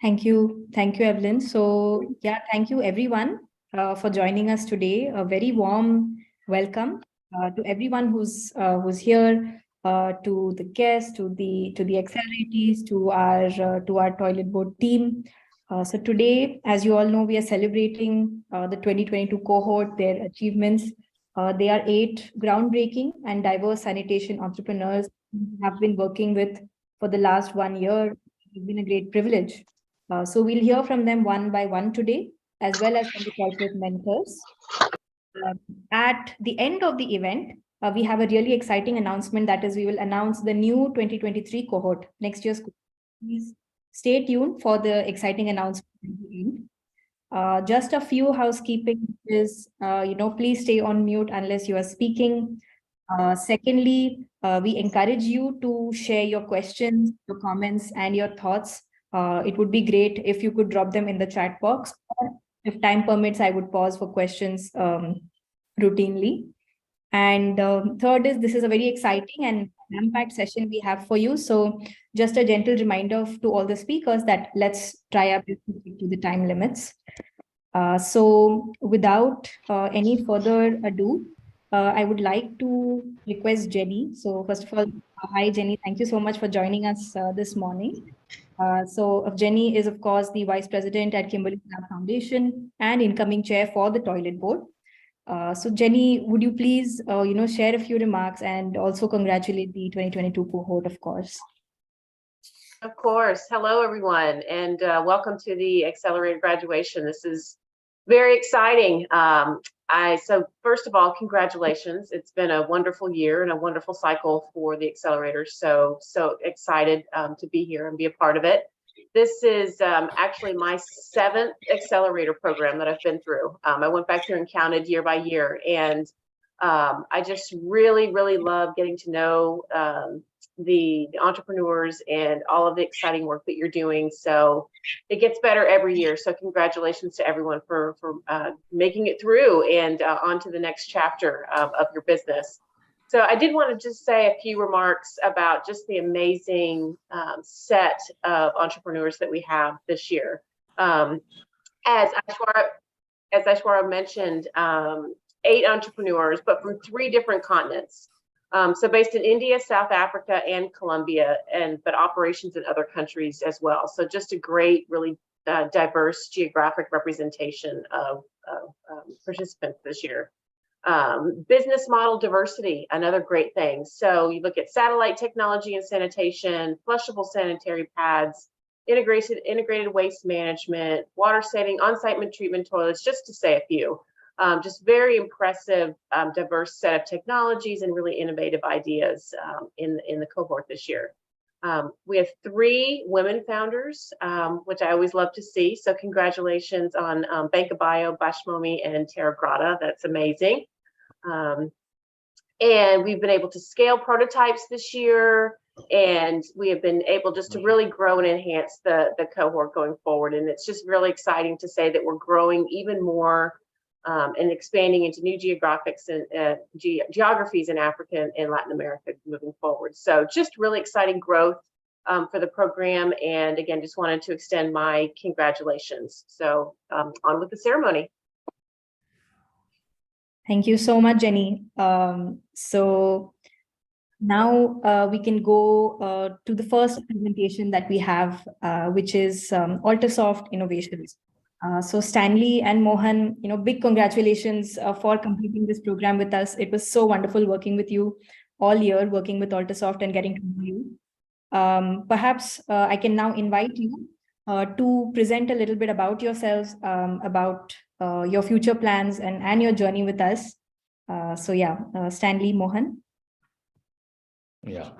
Thank you, Evelyn. So yeah, thank you everyone for joining us today. A very warm welcome to everyone who's here, to the guests, to the accelerators, to our toilet board team. So today, as you all know, we are celebrating the 2022 cohort, their achievements. They are 8 groundbreaking and diverse sanitation entrepreneurs who have been working with for the last 1 year. It's been a great privilege. So we'll hear from them one by one today, as well as from the corporate mentors. At the end of the event, we have a really exciting announcement. That is, we will announce the new 2023 cohort, next year's cohort. Please stay tuned for the exciting announcement at the end. Just a few housekeeping is, please stay on mute unless you are speaking. Secondly, we encourage you to share your questions, your comments, and your thoughts. It would be great if you could drop them in the chat box. Or if time permits, I would pause for questions routinely. And third is, this is a very exciting and jam-packed session we have for you. So just a gentle reminder to all the speakers that let's try our best to stick to the time limits. So without any further ado, I would like to request Jenny. So first of all, hi Jenny, thank you so much for joining us this morning. So Jenny is of course the Vice President at Kimberly Clark Foundation and incoming chair for the toilet board. So Jenny, would you please share a few remarks and also congratulate the 2022 cohort, of course. Of course. Hello, everyone, and welcome to the Accelerator Graduation. This is very exciting. So first of all, congratulations. It's been a wonderful year and a wonderful cycle for the Accelerator. So excited to be here and be a part of it. This is actually my 7th Accelerator program that I've been through. I went back through and counted year by year, and I just really, really love getting to know the entrepreneurs and all of the exciting work that you're doing. So it gets better every year. So congratulations to everyone for making it through and on to the next chapter of your business. So I did want to just say a few remarks about just the amazing set of entrepreneurs that we have this year. As Aishwarya mentioned, 8 entrepreneurs, but from 3 different continents. So based in India, South Africa, and Colombia, but operations in other countries as well. So just a great, really diverse geographic representation of participants this year. Business model diversity, another great thing. So you look at satellite technology and sanitation, flushable sanitary pads, integrated waste management, water saving, on-site treatment toilets, just to say a few. Just very impressive, diverse set of technologies and really innovative ideas in the cohort this year. We have 3 women founders, which I always love to see. So congratulations on Bankabayo, Bashmomi, and Tara Grata. That's amazing. And we've been able to scale prototypes this year, and we have been able just to really grow and enhance the cohort going forward. And it's just really exciting to say that we're growing even more and expanding into new geographies in Africa and Latin America moving forward. So just really exciting growth for the program. And again, just wanted to extend my congratulations. So on with the ceremony. Thank you so much, Jenny. So now we can go to the first presentation that we have, which is Altersoft Innovations. So Stanley and Mohan, big congratulations for completing this program with us. It was so wonderful working with you all year, working with Altersoft and getting to know you. Perhaps I can now invite you to present a little bit about yourselves, about your future plans and your journey with us. So yeah, Stanley, Mohan. Yeah.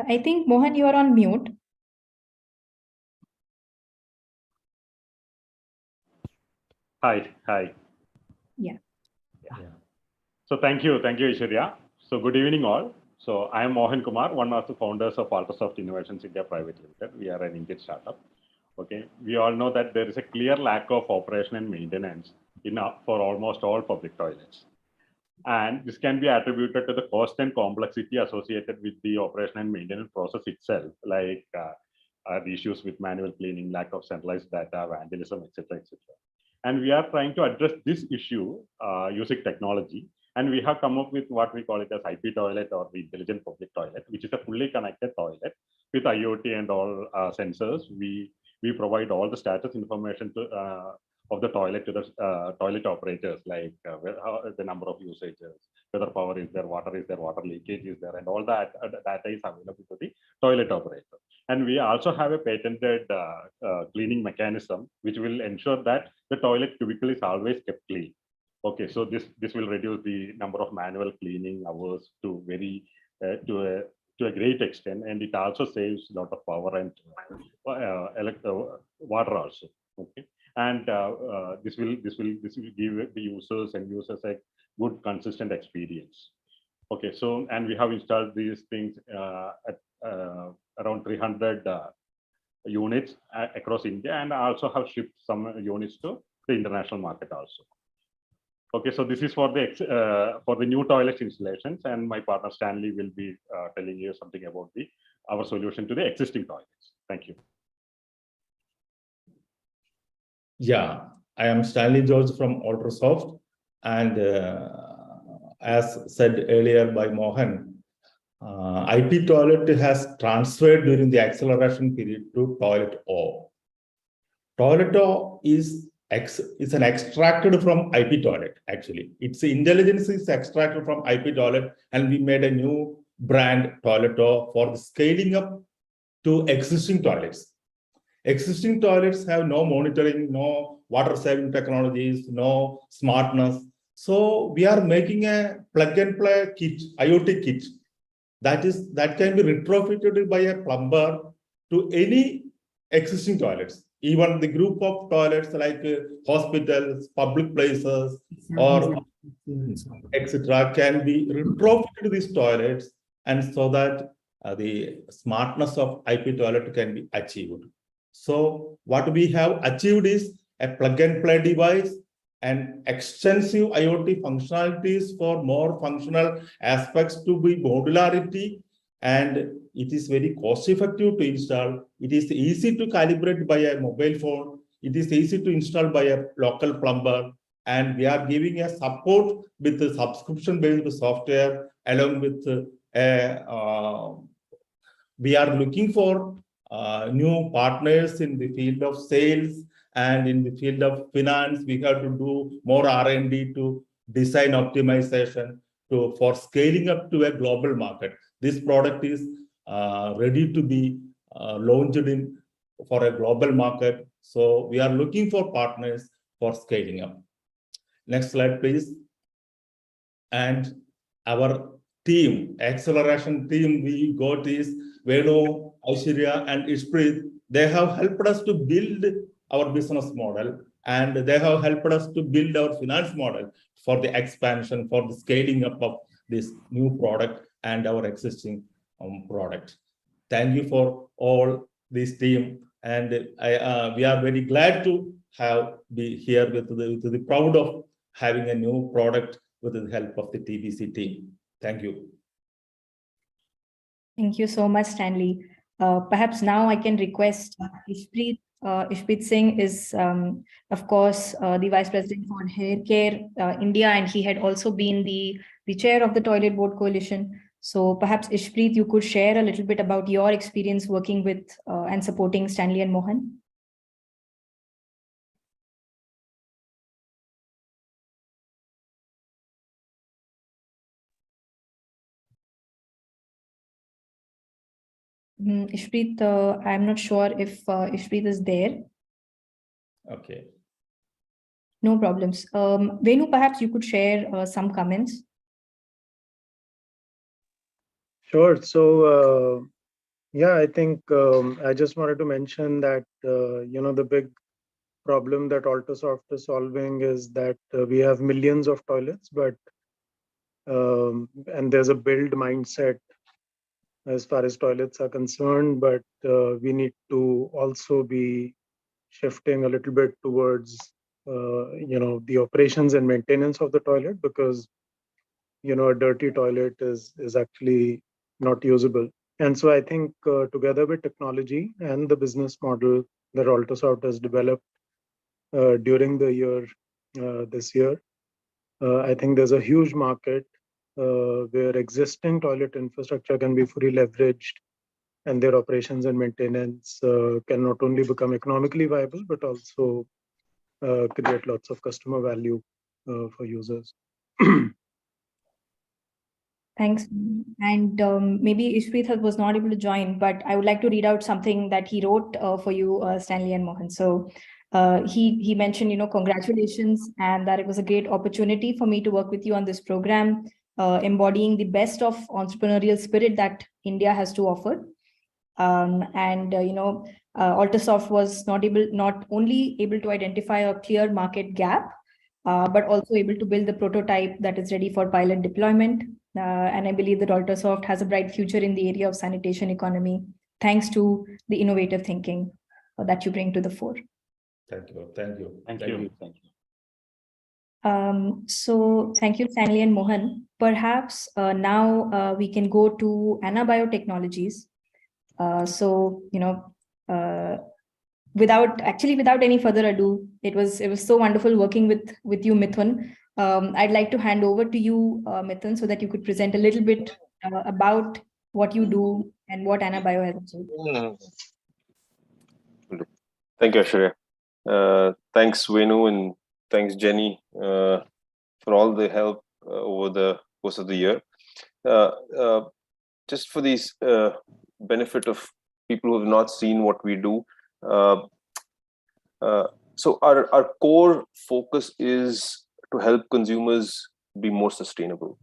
I think, Mohan, you are on mute. Hi. Yeah. So thank you, Aishwarya. So good evening all. So I am Mohan Kumar, one of the founders of Altersoft Innovations India Private Limited. We are an Indian startup. Okay. We all know that there is a clear lack of operation and maintenance for almost all public toilets. And this can be attributed to the cost and complexity associated with the operation and maintenance process itself, like the issues with manual cleaning, lack of centralized data, vandalism, etc., etc. And we are trying to address this issue using technology. And we have come up with what we call it as IP toilet, or the intelligent public toilet, which is a fully connected toilet with IoT and all sensors. We provide all the status information of the toilet to the toilet operators, like the number of usages, whether power is there, water is there, water leakage is there, and all that data is available to the toilet operator. And we also have a patented cleaning mechanism, which will ensure that the toilet cubicle is always kept clean. Okay, so this will reduce the number of manual cleaning hours to to a great extent, and it also saves a lot of power and water also. Okay, and this will give the users and users a good consistent experience. Okay, so and we have installed these things at around 300 units across India, and also have shipped some units to the international market also. Okay, so this is for the new toilet installations, and my partner Stanley will be telling you something about our solution to the existing toilets. Thank you. Yeah, I am Stanley George from Ultrasoft, and as said earlier by Mohan, IP toilet has transferred during the acceleration period to Toilet O. Toilet O is an extracted from IP toilet. Actually, its intelligence is extracted from IP toilet, and we made a new brand Toilet O for the scaling up to existing toilets. Existing toilets have no monitoring, no water saving technologies, no smartness. So we are making a plug and play kit, IoT kit, that can be retrofitted by a plumber to any existing toilets. Even the group of toilets like hospitals, public places, or etc., can be retrofitted to these toilets, and so that the smartness of IP toilet can be achieved. So what we have achieved is a plug and play device and extensive IoT functionalities for more functional aspects to be modularity, and it is very cost effective to install. It is easy to calibrate by a mobile phone. It is easy to install by a local plumber, and we are giving a support with the subscription based software, along with we are looking for new partners in the field of sales and in the field of finance. We have to do more R&D to design optimization for scaling up to a global market. This product is ready to be launched for a global market. So we are looking for partners for scaling up. Next slide, please. And our team, acceleration team we got is Venu, Aishwarya, and Ishpreet. They have helped us to build our business model, and they have helped us to build our finance model for the expansion, for the scaling up of this new product and our existing product. Thank you for all this team, and we are very glad to be here with the proud of having a new product with the help of the TBC team. Thank you. Thank you so much, Stanley. Perhaps now I can request Ishpreet. Ishpreet Singh is, of course, the Vice President for Hair Care India, and he had also been the chair of the Toilet Board Coalition. So perhaps, Ishpreet, you could share a little bit about your experience working with and supporting Stanley and Mohan. Ishpreet, I'm not sure if Ishpreet is there. Okay. No problems. Venu, perhaps you could share some comments. Sure. So, yeah, I think I just wanted to mention that, the big problem that Ultrasoft is solving is that we have millions of toilets, but and there's a build mindset as far as toilets are concerned, but we need to also be shifting a little bit towards the operations and maintenance of the toilet, because a dirty toilet is actually not usable. And so I think together with technology and the business model that Altosoft has developed during the year, this year, I think there's a huge market where existing toilet infrastructure can be fully leveraged, and their operations and maintenance can not only become economically viable, but also create lots of customer value for users. Thanks. And maybe Ishpreet was not able to join, but I would like to read out something that he wrote for you, Stanley and Mohan. So he mentioned, congratulations, and that it was a great opportunity for me to work with you on this program, embodying the best of entrepreneurial spirit that India has to offer. Altosoft was not only able to identify a clear market gap, but also able to build the prototype that is ready for pilot deployment. And I believe that Altosoft has a bright future in the area of sanitation economy, thanks to the innovative thinking that you bring to the fore. Thank you. Thank you. Thank you. So thank you, Stanley and Mohan. Perhaps now we can go to Anna Biotechnologies. Without any further ado, it was so wonderful working with you, Mithun. I'd like to hand over to you, Mithun, so that you could present a little bit about what you do and what Anna Bio has achieved. Thank you, Ashwarya. Thanks, Venu, and thanks, Jenny, for all the help over the course of the year. Just for these benefit of people who have not seen what we do. So our core focus is to help consumers be more sustainable.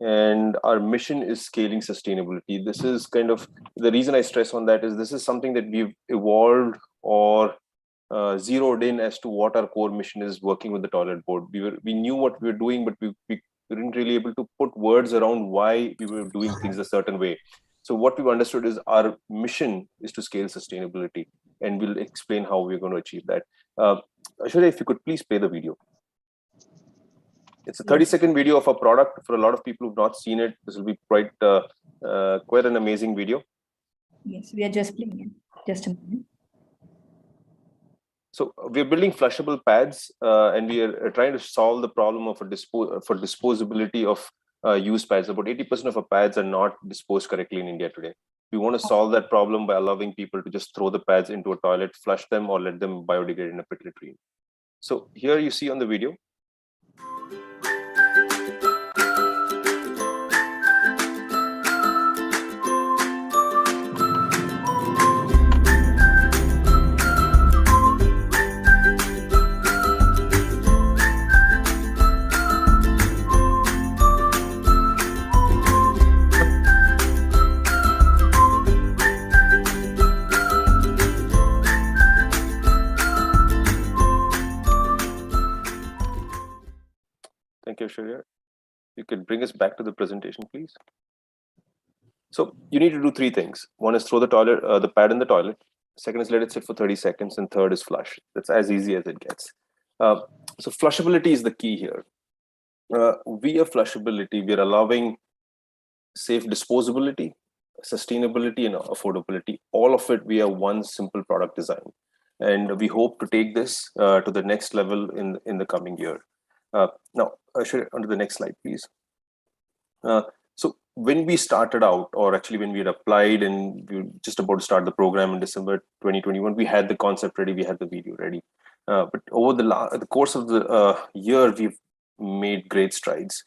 And our mission is scaling sustainability. This is kind of the reason I stress on that is this is something that we've evolved or zeroed in as to what our core mission is working with the toilet board. We knew what we were doing, but we weren't really able to put words around why we were doing things a certain way. So what we've understood is our mission is to scale sustainability, and we'll explain how we're going to achieve that. Ashwarya, if you could please play the video. It's a 30-second video of a product. For a lot of people who've not seen it, this will be quite an amazing video. Yes, we are just playing it. Just a moment. So we're building flushable pads, and we are trying to solve the problem of disposability of used pads. About 80% of our pads are not disposed correctly in India today. We want to solve that problem by allowing people to just throw the pads into a toilet, flush them, or let them biodegrade in a pit latrine. So here you see on the video. Thank you, Ashwarya. You could bring us back to the presentation, please. So you need to do three things. One is throw the pad in the toilet. Second is let it sit for 30 seconds. And third is flush. That's as easy as it gets. So flushability is the key here. Via flushability, we are allowing safe disposability, sustainability, and affordability. All of it via one simple product design. And we hope to take this to the next level in the coming year. Now, Ashwarya, onto the next slide, please. So when we started out, or actually when we had applied and we were just about to start the program in December 2021, we had the concept ready, we had the video ready. But over the course of the year, we've made great strides.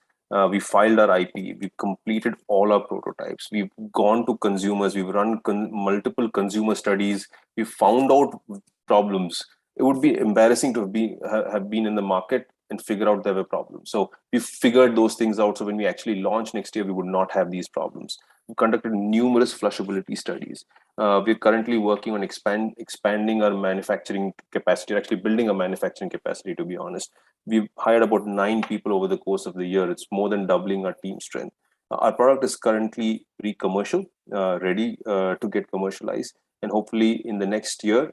We filed our IP, we've completed all our prototypes, we've gone to consumers, we've run multiple consumer studies, we've found out problems. It would be embarrassing to have been in the market and figure out there were problems. So we figured those things out. So when we actually launch next year, we would not have these problems. We conducted numerous flushability studies. We're currently working on expanding our manufacturing capacity, actually building a manufacturing capacity, to be honest. We've hired about 9 people over the course of the year. It's more than doubling our team strength. Our product is currently pre-commercial, ready to get commercialized. And hopefully in the next year,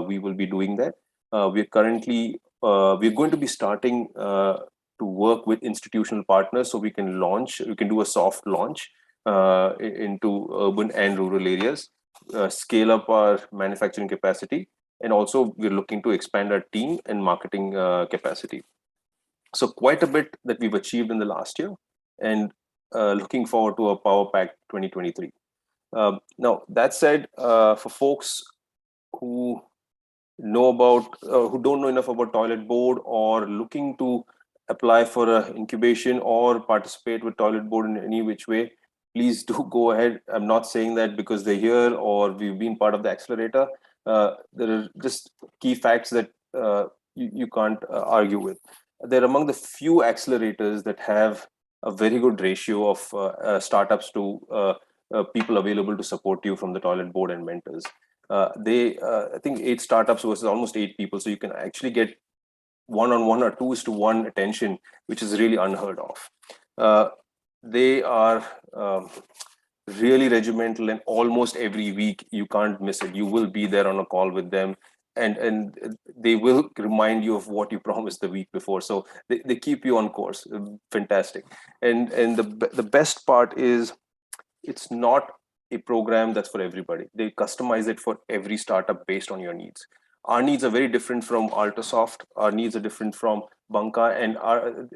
we will be doing that. We're currently we're going to be starting to work with institutional partners so we can do a soft launch into urban and rural areas, scale up our manufacturing capacity, and also we're looking to expand our team and marketing capacity. So quite a bit that we've achieved in the last year, and looking forward to a Power Pack 2023. Now, that said, for folks who who don't know enough about Toilet Board or looking to apply for an incubation or participate with Toilet Board in any which way, please do go ahead. I'm not saying that because they're here or we've been part of the accelerator. There are just key facts that you can't argue with. They're among the few accelerators that have a very good ratio of startups to people available to support you from the Toilet Board and mentors. I think 8 startups versus almost 8 people. So you can actually get 1-on-1 or 2:1 attention, which is really unheard of. They are really regimental, and almost every week you can't miss it. You will be there on a call with them, and they will remind you of what you promised the week before. So they keep you on course. Fantastic. And the best part is it's not a program that's for everybody. They customize it for every startup based on your needs. Our needs are very different from Altasoft. Our needs are different from Banca, and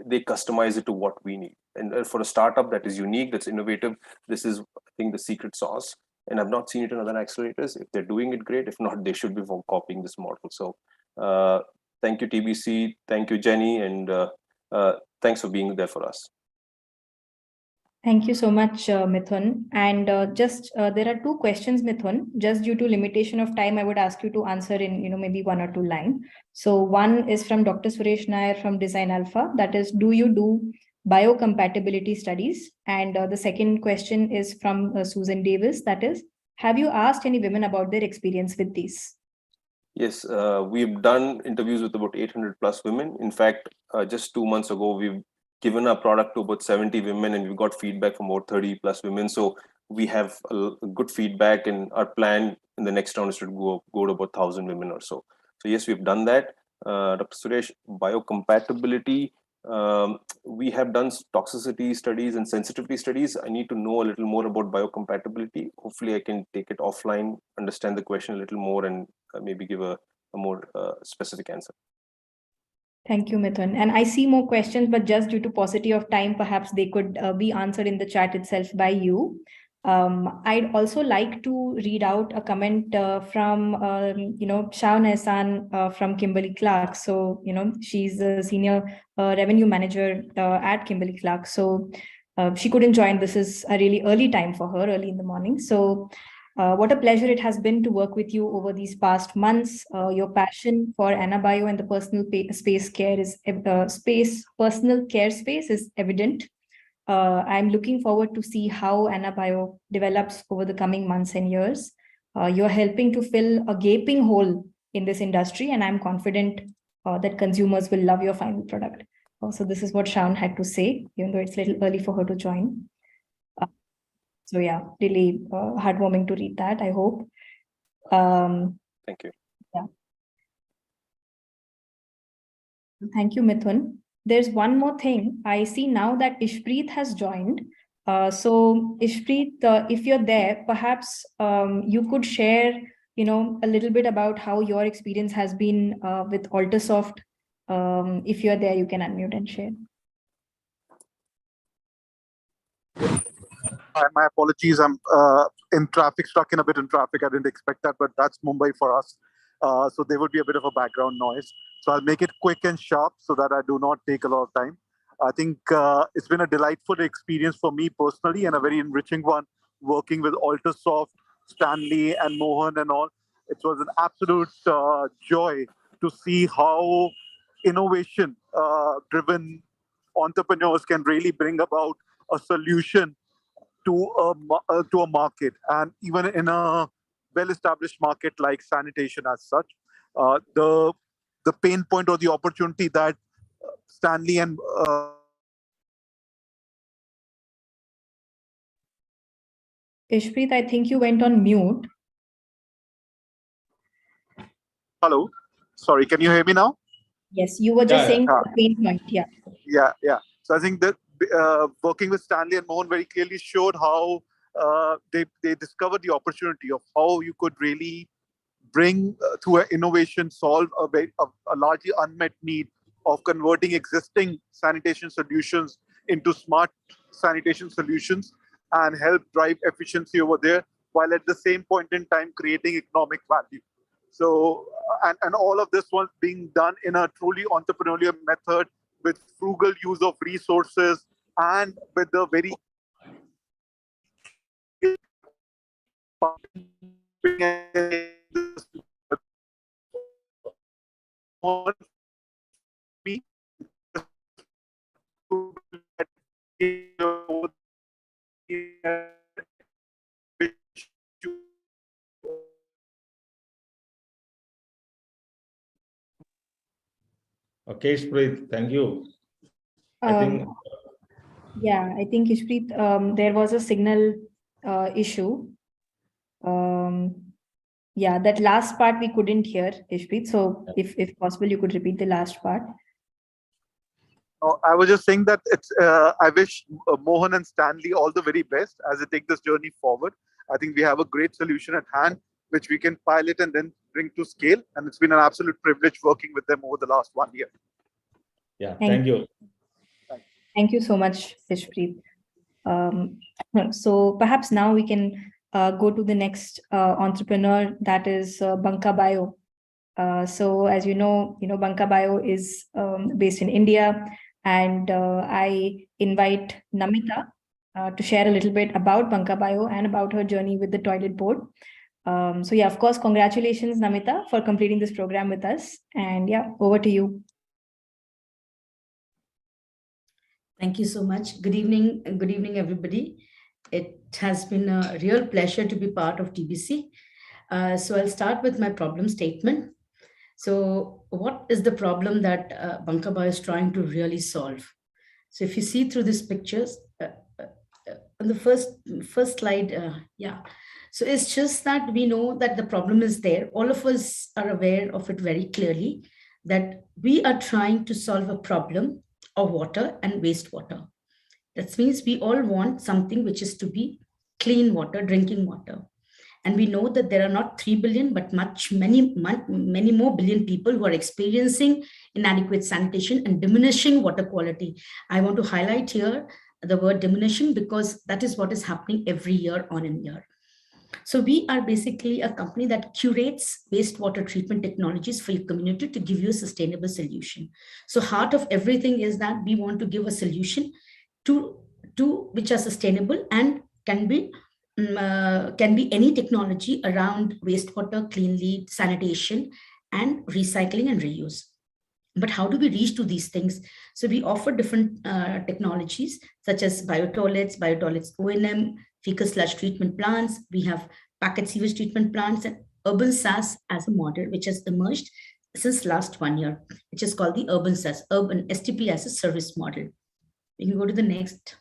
they customize it to what we need. And for a startup that is unique, that's innovative, this is, I think, the secret sauce. And I've not seen it in other accelerators. If they're doing it, great. If not, they should be copying this model. So thank you, TBC. Thank you, Jenny. And thanks for being there for us. Thank you so much, Mithun. And there are 2 questions, Mithun. Just due to limitation of time, I would ask you to answer in maybe 1 or 2 lines. So one is from Dr. Suresh Nair from Design Alpha. That is, do you do biocompatibility studies? And the second question is from Susan Davis. That is, have you asked any women about their experience with these? Yes, we've done interviews with about 800 plus women. In fact, just 2 months ago, we've given our product to about 70 women, and we've got feedback from about 30 plus women. So we have a good feedback, and our plan in the next round is to go to about 1,000 women or so. So yes, we've done that. Dr. Suresh, biocompatibility, we have done toxicity studies and sensitivity studies. I need to know a little more about biocompatibility. Hopefully I can take it offline, understand the question a little more, and maybe give a more specific answer. Thank you, Mithun. And I see more questions, but just due to paucity of time, perhaps they could be answered in the chat itself by you. I'd also like to read out a comment from, Shaun Ehsan from Kimberly Clark. So, she's a senior revenue manager at Kimberly Clark. So she couldn't join. This is a really early time for her, early in the morning. So what a pleasure it has been to work with you over these past months. Your passion for AnaBio and the personal personal care space is evident. I'm looking forward to see how AnaBio develops over the coming months and years. You're helping to fill a gaping hole in this industry, and I'm confident that consumers will love your final product. So this is what Shaun had to say, even though it's a little early for her to join. So yeah, really heartwarming to read that, I hope. Thank you. Yeah. Thank you, Mithun. There's one more thing. I see now that Ishpreet has joined. So Ishpreet, if you're there, perhaps you could share, a little bit about how your experience has been with Altasoft. If you're there, you can unmute and share. My apologies. I'm in traffic, stuck in a bit in traffic. I didn't expect that, but that's Mumbai for us. So there would be a bit of a background noise. So I'll make it quick and sharp so that I do not take a lot of time. I think it's been a delightful experience for me personally, and a very enriching one working with Altasoft, Stanley and Mohan and all. It was an absolute joy to see how innovation driven entrepreneurs can really bring about a solution to a market, and even in a well-established market like sanitation as such, the pain point or the opportunity that Stanley and Ishpreet, I think you went on mute. Hello, sorry, can you hear me now? Yes, you were just Yeah, saying yeah. the pain point. Yeah. Yeah. So I think that working with Stanley and Mohan very clearly showed how they discovered the opportunity of how you could really bring through an innovation, solve a largely unmet need of converting existing sanitation solutions into smart sanitation solutions and help drive efficiency over there, while at the same point in time creating economic value. So, and all of this was being done in a truly entrepreneurial method with frugal use of resources and with the very okay, Shpreet, thank you. I think Yeah, I think Ishpreet, there was a signal issue. Yeah, that last part we couldn't hear, Ishpreet. So if possible, you could repeat the last part. I was just saying that I wish Mohan and Stanley all the very best as they take this journey forward. I think we have a great solution at hand, which we can pilot and then bring to scale. And it's been an absolute privilege working with them over the last 1 year. yeah, thank you. Thank you so much, Ishpreet. So perhaps now we can go to the next entrepreneur, that is Banka Bio. So as you know, Banka Bio is based in India, and I invite Namita to share a little bit about Banka Bio and about her journey with the toilet board. So yeah, of course, congratulations, Namita, for completing this program with us. And yeah, over to you. Thank you so much. Good evening, everybody. It has been a real pleasure to be part of TBC. So I'll start with my problem statement. So what is the problem that Banka Bio is trying to really solve? So if you see through these pictures, on the first slide, yeah. So it's just that we know that the problem is there. All of us are aware of it very clearly, that we are trying to solve a problem of water and wastewater. That means we all want something which is to be clean water, drinking water. And we know that there are not 3 billion, but many more billion people who are experiencing inadequate sanitation and diminishing water quality. I want to highlight here the word diminishing because that is what is happening every year on in year. So we are basically a company that curates wastewater treatment technologies for your community to give you a sustainable solution. So heart of everything is that we want to give a solution to which are sustainable and can be any technology around wastewater, clean lead, sanitation, and recycling and reuse. But how do we reach to these things? So we offer different technologies such as biotoilets O&M, fecal sludge treatment plants. We have packet sewage treatment plants and urban SaaS as a model, which has emerged since last 1 year, which is called the urban SaaS, urban STP as a service model. We can go to the next.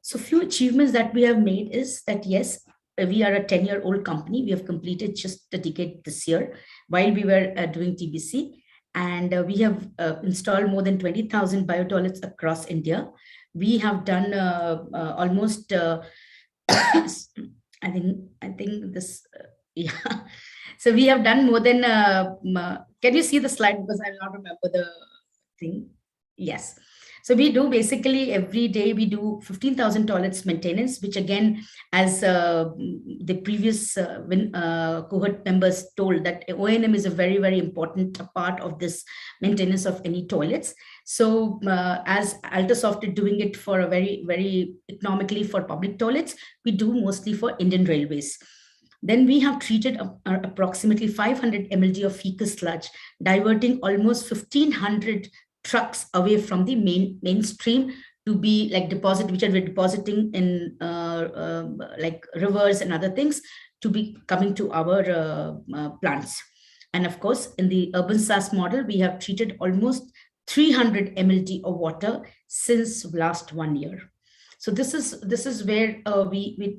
So few achievements that we have made is that, yes, we are a 10-year-old company. We have completed just a decade this year while we were doing TBC. And we have installed more than 20,000 biotoilets across India. We have done almost, I think this, yeah. So we have done more than, can you see the slide? Because I don't remember the thing. Yes. So we do basically every day, we do 15,000 toilets maintenance, which again, as the previous cohort members told, that O&M is a very, very important part of this maintenance of any toilets. So as Altasoft is doing it for a very, very economically for public toilets, we do mostly for Indian Railways. Then we have treated approximately 500 mld of fecal sludge, diverting almost 1,500 trucks away from the mainstream to be like deposit, which are depositing in like rivers and other things, to be coming to our plants. And of course, in the urban SaaS model, we have treated almost 300 mld of water since last 1 year. So this is where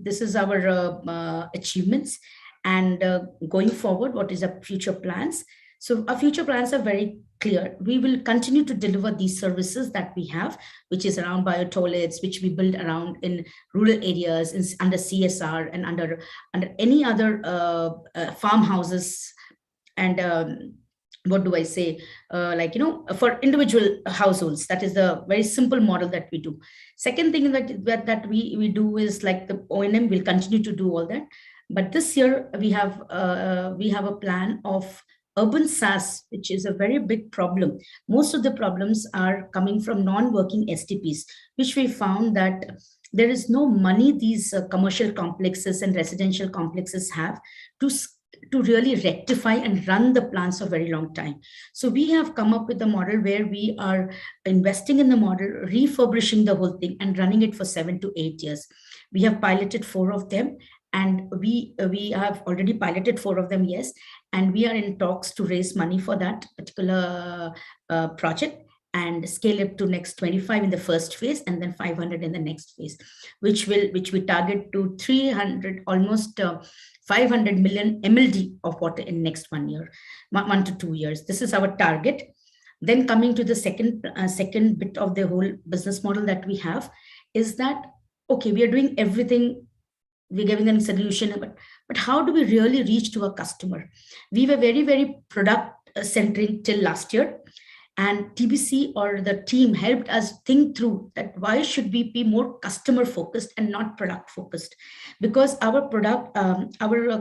this is our achievements, and going forward, what is our future plans? So our future plans are very clear. We will continue to deliver these services that we have, which is around bio toilets, which we build around in rural areas, under CSR and under any other farmhouses, and what do I say, for individual households. That is the very simple model that we do. Second thing that we do is like the O&M will continue to do all that. But this year we have a plan of urban SaaS, which is a very big problem. Most of the problems are coming from non-working STPs, which we found that there is no money these commercial complexes and residential complexes have to really rectify and run the plants for a very long time. So we have come up with a model where we are investing in the model, refurbishing the whole thing and running it for 7 to 8 years. We have piloted 4 of them, and we have already piloted 4 of them, yes, and we are in talks to raise money for that particular project and scale it to next 25 in the first phase and then 500 in the next phase, which we target to 300, almost 500 million MLD of water in next 1 year, 1 to 2 years. This is our target. Then coming to the second bit of the whole business model that we have is that, okay, we are doing everything, we're giving them a solution, but how do we really reach to a customer? We were very, very product centric till last year. And TBC or the team helped us think through that why should we be more customer focused and not product focused? Because our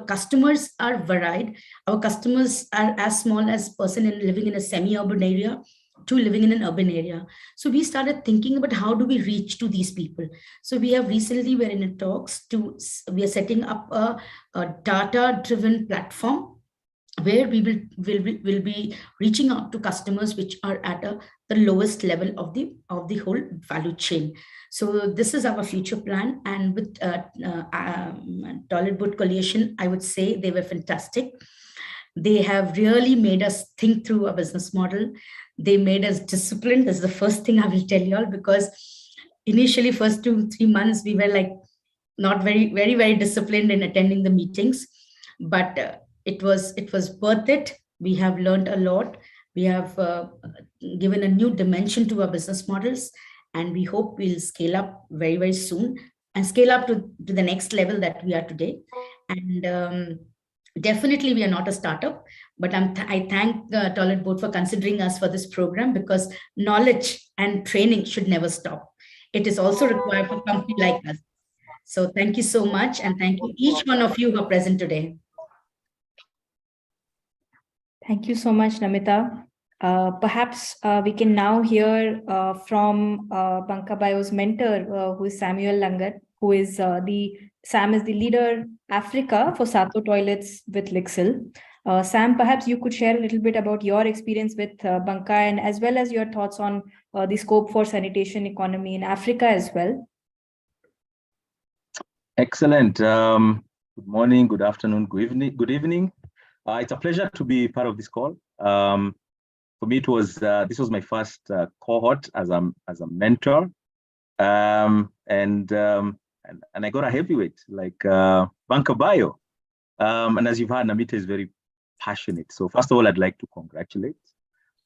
customers are varied. Our customers are as small as person living in a semi-urban area to living in an urban area. So we started thinking about how do we reach to these people. So we have recently, we're in talks we are setting up a data-driven platform where we will be reaching out to customers which are at the lowest level of the whole value chain. So this is our future plan. And with Toilet Board Coalition, I would say they were fantastic. They have really made us think through a business model. They made us disciplined. That's the first thing I will tell you all, because initially first 2-3 months, we were like not very, very, very disciplined in attending the meetings, but it was worth it. We have learned a lot. We have given a new dimension to our business models, and we hope we'll scale up very, very soon and scale up to the next level that we are today. And definitely we are not a startup, but I thank Toilet Board for considering us for this program, because knowledge and training should never stop. It is also required for a company like us. So thank you so much, and thank you each one of you who are present today. Thank you so much, Namita. Perhaps we can now hear from Banka Bio's mentor, who is Samuel Langat, who is Sam is the leader Africa for Sato toilets with Lixil. Sam, perhaps you could share a little bit about your experience with Banka, and as well as your thoughts on the scope for sanitation economy in Africa as well. Excellent. Good morning, good afternoon, good evening. It's a pleasure to be part of this call. For me, it was this was my first cohort as a mentor, and I got a heavyweight like Banka Bio. And as you've heard, Namita is very passionate. So first of all, I'd like to congratulate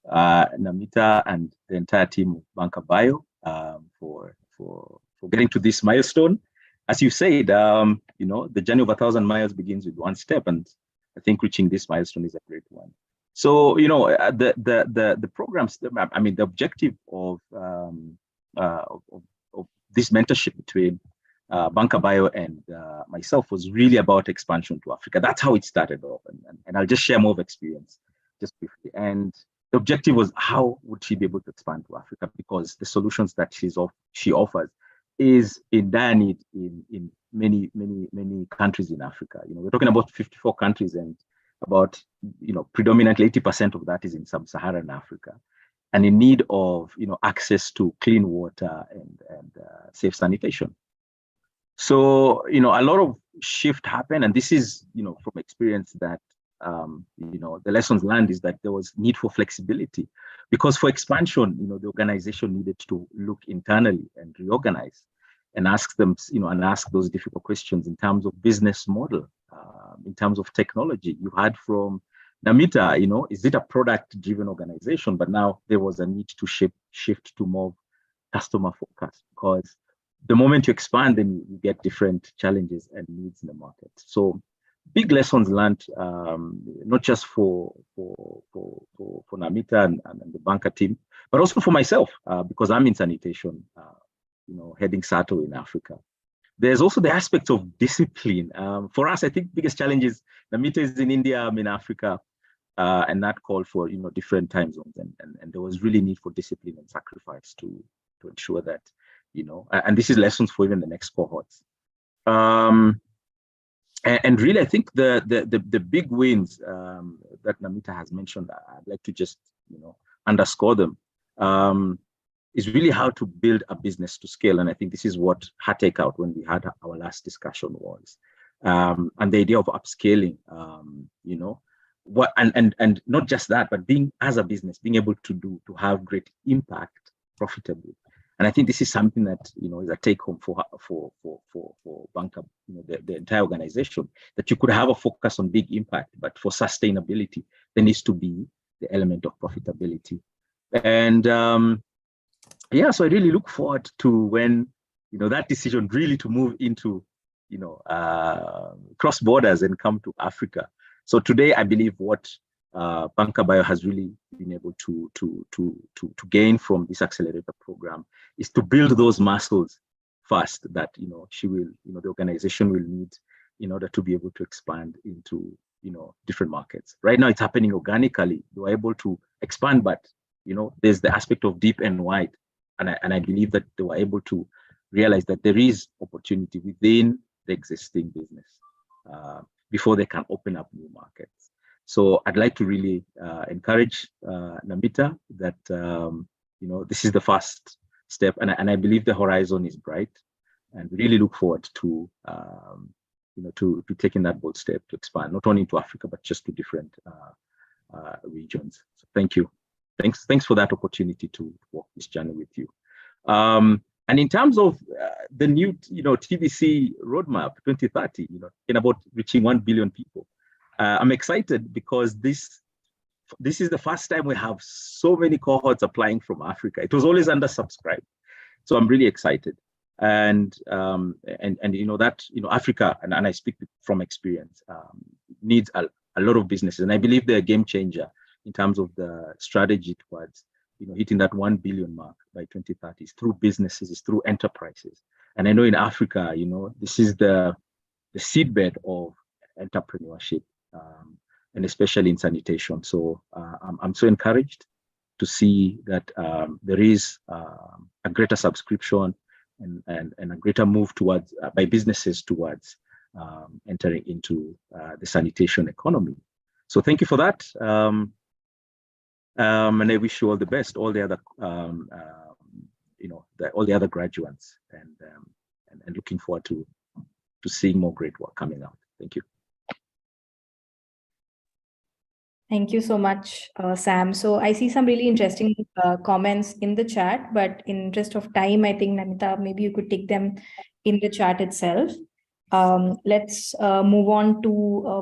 Namita and the entire team of Banka Bio for getting to this milestone. As you said, the journey of 1,000 miles begins with one step, and I think reaching this milestone is a great one. So, the programs, I mean, the objective of this mentorship between Banka Bio and myself was really about expansion to Africa. That's how it started off. And I'll just share more of experience just briefly. And the objective was, how would she be able to expand to Africa? Because the solutions that she offers is in dire need in many countries in Africa. We're talking about 54 countries, and about predominantly 80% of that is in sub-Saharan Africa, and in need of access to clean water and safe sanitation. So a lot of shift happened, and this is from experience that the lessons learned is that there was need for flexibility, because for expansion the organization needed to look internally and reorganize and ask them, and ask those difficult questions in terms of business model, in terms of technology. You heard from Namita, is it a product-driven organization? But now there was a need to shift to more customer focused, because the moment you expand, then you get different challenges and needs in the market. So big lessons learned, not just for Namita and the banker team, but also for myself, because I'm in sanitation, heading SATO in Africa. There's also the aspect of discipline. For us, I think biggest challenge is Namita is in India, I'm in Africa, and that called for different time zones, and there was really need for discipline and sacrifice to ensure that and this is lessons for even the next cohorts. And really, I think the big wins that Namita has mentioned, I'd like to just underscore them. Is really how to build a business to scale, and I think this is what her takeout when we had our last discussion was, and the idea of upscaling. And not just that, but being as a business, being able to have great impact profitably. And I think this is something that is a take home for Banker, the entire organization, that you could have a focus on big impact, but for sustainability, there needs to be the element of profitability. And so I really look forward to when that decision really to move into cross borders and come to Africa. So today, I believe what Banker Bio has really been able to gain from this accelerator program is to build those muscles first that she will the organization will need in order to be able to expand into different markets. Right now it's happening organically. They were able to expand, but there's the aspect of deep and wide, and I believe that they were able to realize that there is opportunity within the existing business before they can open up new markets. So I'd like to really encourage Namita that this is the first step, and I believe the horizon is bright, and really look forward to to taking that bold step to expand not only into Africa but just to different regions. So thank you, thanks for that opportunity to walk this journey with you. And in terms of the new TBC roadmap 2030, in about reaching 1 billion people. I'm excited because this is the first time we have so many cohorts applying from Africa. It was always undersubscribed, so I'm really excited. And Africa, and I speak from experience, needs a lot of businesses, and I believe they're a game changer in terms of the strategy towards hitting that 1 billion mark by 2030. It's through businesses, it's through enterprises, and I know in Africa, this is the seedbed of entrepreneurship. And especially in sanitation. So I'm so encouraged to see that there is a greater subscription and a greater move towards by businesses towards entering into the sanitation economy. So thank you for that. And I wish you all the best, all the other all the other graduates, and looking forward to seeing more great work coming out. Thank you. Thank you so much, Sam. So I see some really interesting comments in the chat, but in interest of time, I think, Namita, maybe you could take them in the chat itself. Let's move on to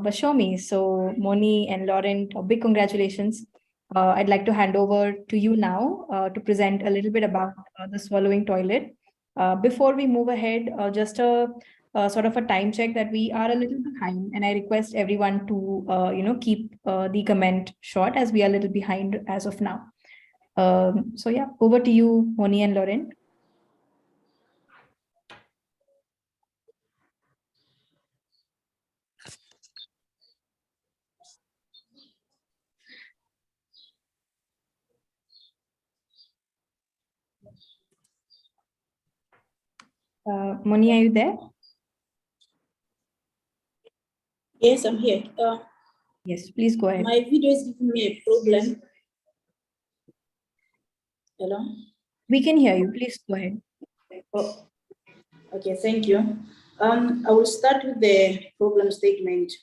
Bashomi. So Moni and Laurent, big congratulations. I'd like to hand over to you now to present a little bit about the swallowing toilet. Before we move ahead, just a sort of a time check that we are a little behind, and I request everyone to keep the comment short as we are a little behind as of now. So yeah, over to you, Moni and Laurent. Moni, are you there? Yes, I'm here. Yes, please go ahead. My video is giving me a problem. Hello? We can hear you. Please go ahead. Oh, okay, thank you. I will start with the problem statement.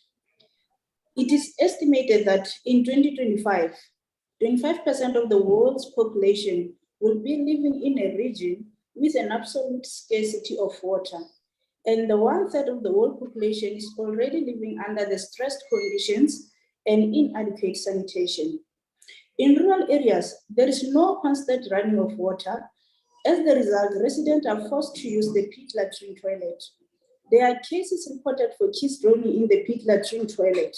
It is estimated that in 2025, 25% of the world's population will be living in a region with an absolute scarcity of water. And the 1/3 of the world population is already living under the stressed conditions and inadequate sanitation. In rural areas, there is no constant running of water. As a result, residents are forced to use the pit latrine toilet. There are cases reported for kids drowning in the pit latrine toilet.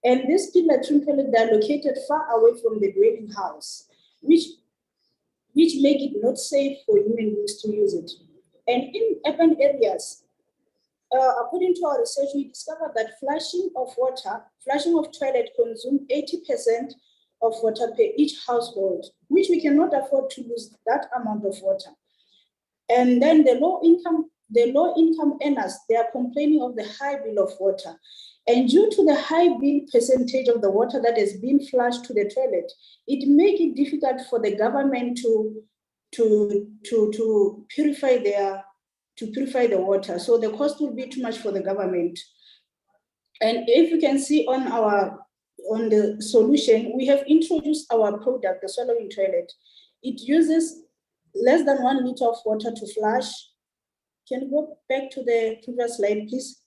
And this pit latrine toilet, they are located far away from the dwelling house, which make it not safe for human beings to use it. And in urban areas, according to our research, we discovered that flushing of toilet consumes 80% of water per each household, which we cannot afford to lose that amount of water. And then the low income earners, they are complaining of the high bill of water. And due to the high bill percentage of the water that has been flushed to the toilet, it makes it difficult for the government to purify the water. So the cost will be too much for the government. And if you can see on the solution, we have introduced our product, the swallowing toilet. It uses less than 1 liter of water to flush. Can you go back to the previous slide, please?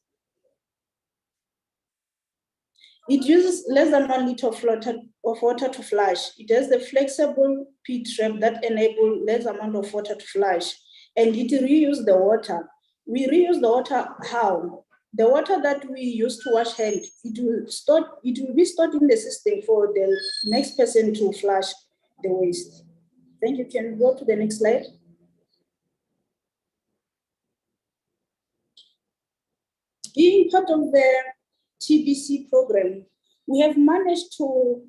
It uses less than 1 liter of water to flush. It has the flexible pit trap that enables less amount of water to flush. And it reuses the water. We reuse the water how? The water that we use to wash hands, it will be stored in the system for the next person to flush the waste. Thank you. Can we go to the next slide? Being part of the TBC program, we have managed to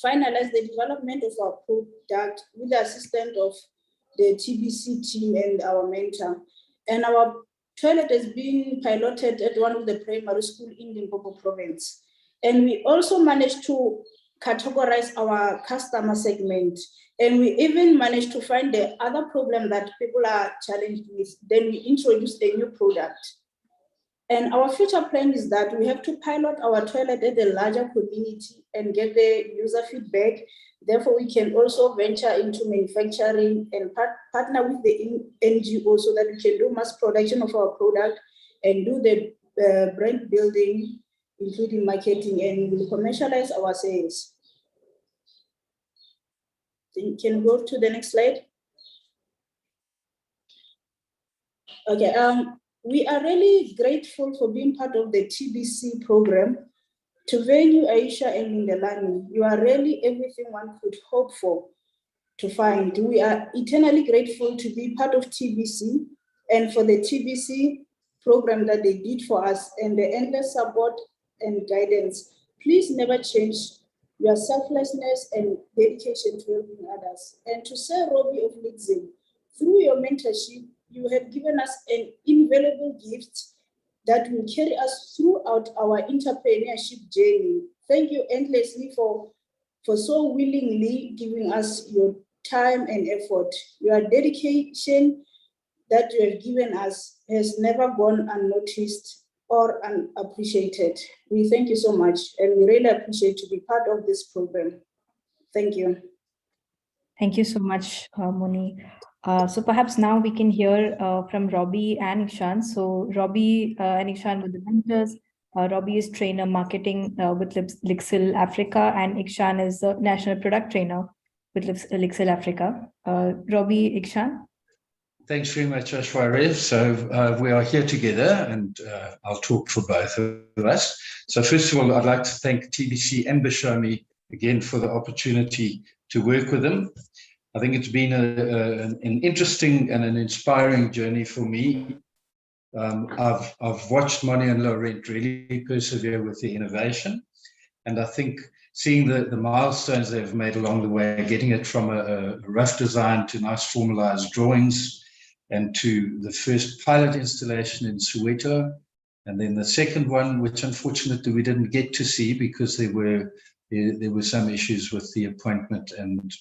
finalize the development of our product with the assistance of the TBC team and our mentor. And our toilet has been piloted at one of the primary schools in Limpopo province. And we also managed to categorize our customer segment. And we even managed to find the other problem that people are challenged with. Then we introduced a new product. And our future plan is that we have to pilot our toilet at a larger community and get the user feedback. Therefore, we can also venture into manufacturing and partner with the NGO so that we can do mass production of our product and do the brand building, including marketing, and we'll commercialize our sales. Then can you go to the next slide? Okay. We are really grateful for being part of the TBC program. To Venue, Aisha, and Lindelani, you are really everything one could hope for to find. We are eternally grateful to be part of TBC and for the TBC program that they did for us and the endless support and guidance. Please never change your selflessness and dedication to helping others. And to Sir Robbie of Lixin, through your mentorship, you have given us an invaluable gift that will carry us throughout our entrepreneurship journey. Thank you endlessly for so willingly giving us your time and effort. Your dedication that you have given us has never gone unnoticed or unappreciated. We thank you so much, and we really appreciate to be part of this program. Thank you. Thank you so much, Moni. So perhaps now we can hear from Robbie and Ishan. So Robbie and Ishan were the mentors. Robbie is trainer marketing with Lixil Africa, and Ishan is the national product trainer with Lixil Africa. Robbie, Ishan. Thanks very much, Ashwarya. So we are here together, and I'll talk for both of us. So first of all, I'd like to thank TBC and Bashomi again for the opportunity to work with them. I think it's been an interesting and an inspiring journey for me. I've watched Moni and Laurent really persevere with the innovation, and I think seeing the milestones they've made along the way, getting it from a rough design to nice formalized drawings, and to the first pilot installation in Soweto, and then the second one, which unfortunately we didn't get to see because there were some issues with the appointment and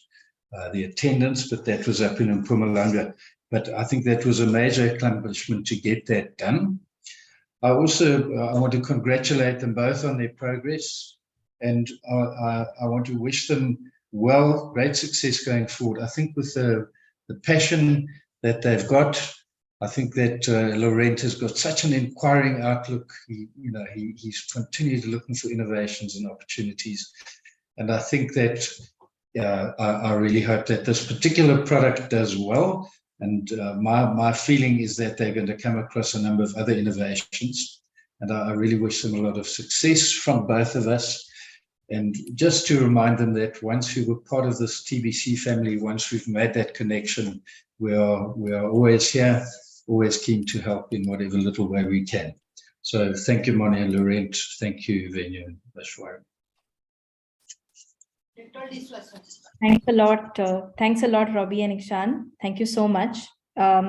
the attendance, but that was up in Mpumalanga. But I think that was a major accomplishment to get that done. I want to congratulate them both on their progress, and I want to wish them well, great success going forward. I think with the passion that they've got, I think that Laurent has got such an inquiring outlook. He's continually looking for innovations and opportunities. And I think that, I really hope that this particular product does well. And my feeling is that they're going to come across a number of other innovations. And I really wish them a lot of success from both of us. And just to remind them that once we were part of this TBC family, once we've made that connection, we are always here, always keen to help in whatever little way we can. So thank you, Moni and Laurent. Thank you, Venu and Bashwar. Thanks a lot, Robbie and Ikshan. Thank you so much.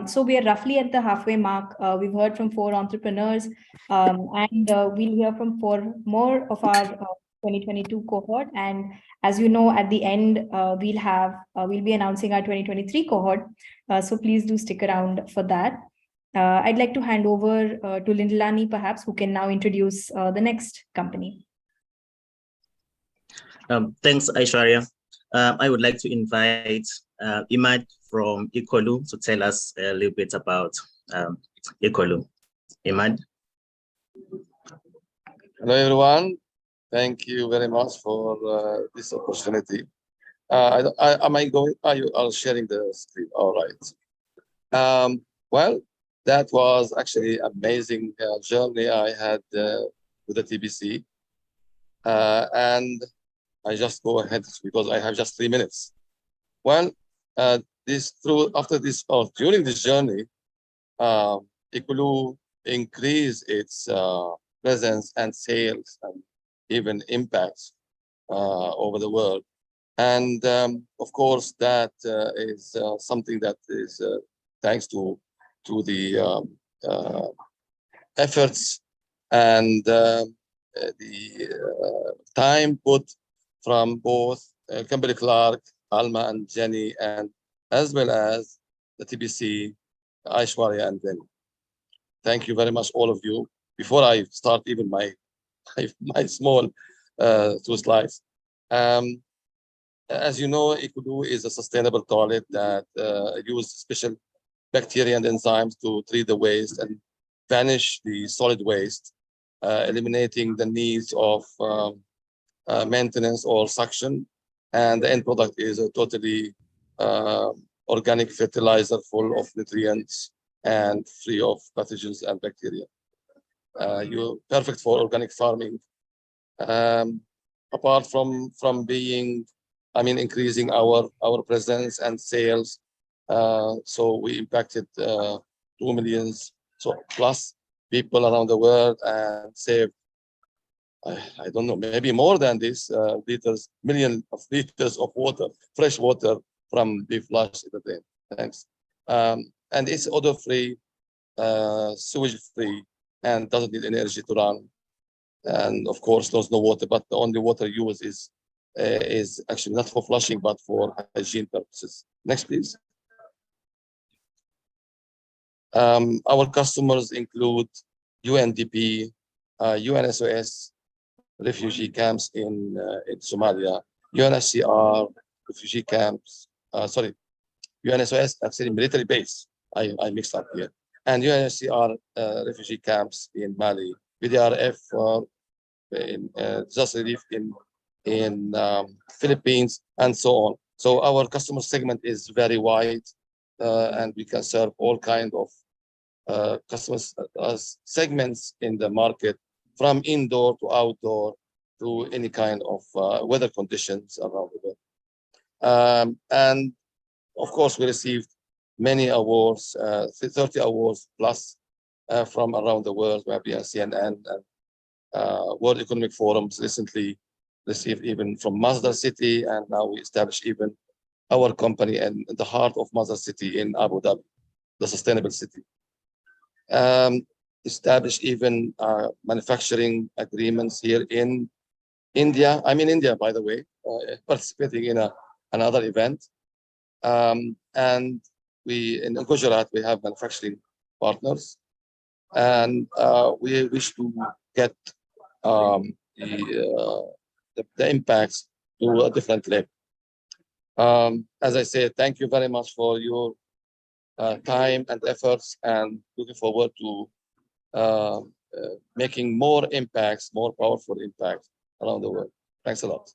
So we are roughly at the halfway mark. We've heard from 4 entrepreneurs, and we'll hear from 4 more of our 2022 cohort. And as you know, at the end, we'll be announcing our 2023 cohort. So please do stick around for that. I'd like to hand over to Lindlani, perhaps, who can now introduce the next company. Thanks, Aishwarya. I would like to invite Imad from Ikolu to tell us a little bit about Ikolu. Imad. Hello, everyone. Thank you very much for this opportunity. Am I going? Are you all sharing the screen? All right. Well, that was actually amazing journey I had with the TBC, and I just go ahead because I have just 3 minutes. Well, during this journey, Ikolu increased its presence and sales and even impacts over the world. And of course, that is something that is thanks to the efforts and the time put from both Kimberly Clark, Alma and Jenny, and as well as the TBC, Aishwarya and Venu. Thank you very much, all of you. Before I start even my small 2 slides, as you know, Ikolu is a sustainable toilet that uses special bacteria and enzymes to treat the waste and vanish the solid waste, eliminating the needs of maintenance or suction. And the end product is a totally organic fertilizer full of nutrients and free of pathogens and bacteria. You're perfect for organic farming. Apart from being, increasing our presence and sales. So we impacted 2 million plus people around the world and saved, I don't know, maybe more than this millions of liters of water, fresh water from being flushed in the drain. Thanks. And it's odor-free, sewage-free, and doesn't need energy to run. And of course, there's no water, but the only water used is actually not for flushing, but for hygiene purposes. Next, please. Our customers include UNDP, UNSOS, refugee camps in Somalia, UNHCR, refugee camps, UNSOS, actually military base, I mixed up here, and UNHCR refugee camps in Mali, BDRF in disaster relief in Philippines, and so on. So our customer segment is very wide, and we can serve all kinds of customers segments in the market, from indoor to outdoor to any kind of weather conditions around the world. And of course, we received many awards, 30 awards plus from around the world, maybe CNN and World Economic Forums recently received even from Masdar City, and now we established even our company in the heart of Masdar City in Abu Dhabi, the sustainable city. Established even manufacturing agreements here in India. I'm in India, by the way, participating in another event. And we in Gujarat, we have manufacturing partners, and we wish to get the impacts to a different level. As I said, thank you very much for your time and efforts, and looking forward to making more impacts, more powerful impacts around the world. Thanks a lot.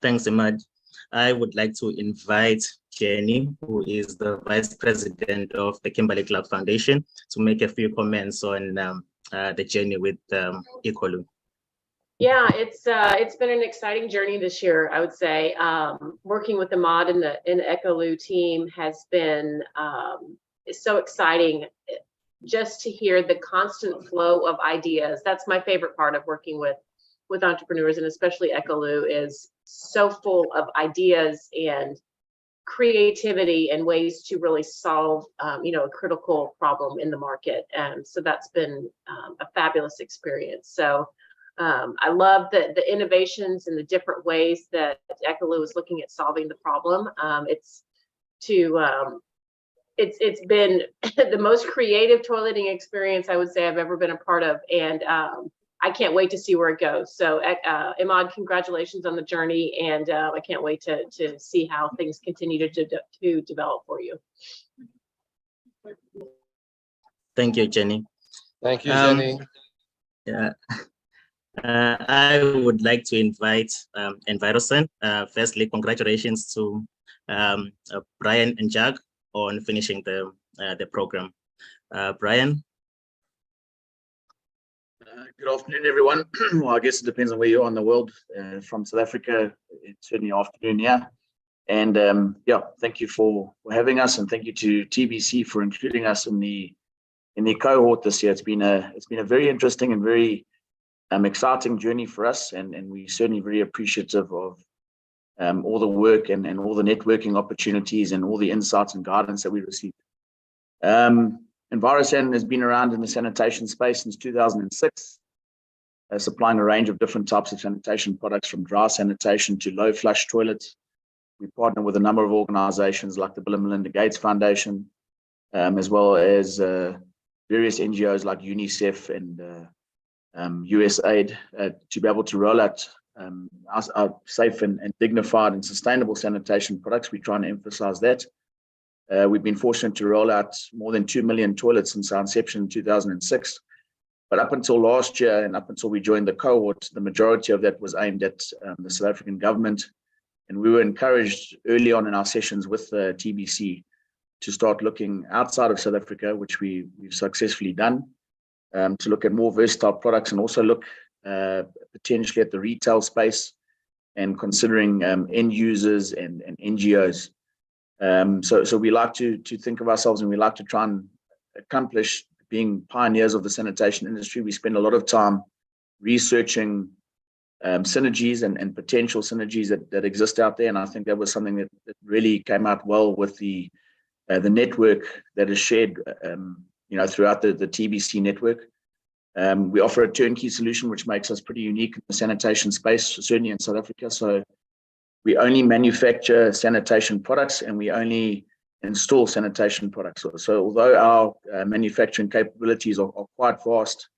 Thanks, Imad. I would like to invite Jenny, who is the Vice President of the Kimberley Clark Foundation, to make a few comments on the journey with Ecolu. Yeah, it's been an exciting journey this year, I would say. Working with Imad and the Ecolu team has been so exciting. Just to hear the constant flow of ideas. That's my favorite part of working with entrepreneurs, and especially Ecolu is so full of ideas and creativity and ways to really solve a critical problem in the market. And so that's been a fabulous experience. So I love the innovations and the different ways that Ecolu is looking at solving the problem. It's been the most creative toileting experience I would say I've ever been a part of, and I can't wait to see where it goes. So Imad, congratulations on the journey, and I can't wait to see how things continue to develop for you. Thank you, Jenny. Thank you, Jenny. Yeah. I would like to invite Envirosen. Firstly, congratulations to Brian and Jack on finishing the program. Brian? Good afternoon, everyone. Well, I guess it depends on where you are in the world. From South Africa, it's certainly afternoon here. And yeah, thank you for having us, and thank you to TBC for including us in the cohort this year. It's been a very interesting and very exciting journey for us, and we're certainly very appreciative of all the work and all the networking opportunities and all the insights and guidance that we received. Envirosen has been around in the sanitation space since 2006, supplying a range of different types of sanitation products, from dry sanitation to low flush toilets. We partner with a number of organizations like the Bill and Melinda Gates Foundation, as well as various NGOs like UNICEF and USAID, to be able to roll out our safe and dignified and sustainable sanitation products. We try and emphasize that. We've been fortunate to roll out more than 2 million toilets since our inception in 2006. But up until last year, and up until we joined the cohort, the majority of that was aimed at the South African government. And we were encouraged early on in our sessions with the TBC to start looking outside of South Africa, which we've successfully done, to look at more versatile products, and also look potentially at the retail space and considering end users and NGOs. So we like to think of ourselves, and we like to try and accomplish being pioneers of the sanitation industry. We spend a lot of time researching synergies and potential synergies that exist out there. And I think that was something that really came out well with the network that is shared throughout the TBC network. We offer a turnkey solution, which makes us pretty unique in the sanitation space, certainly in South Africa. So we only manufacture sanitation products, and we only install sanitation products. So although our manufacturing capabilities are quite vast,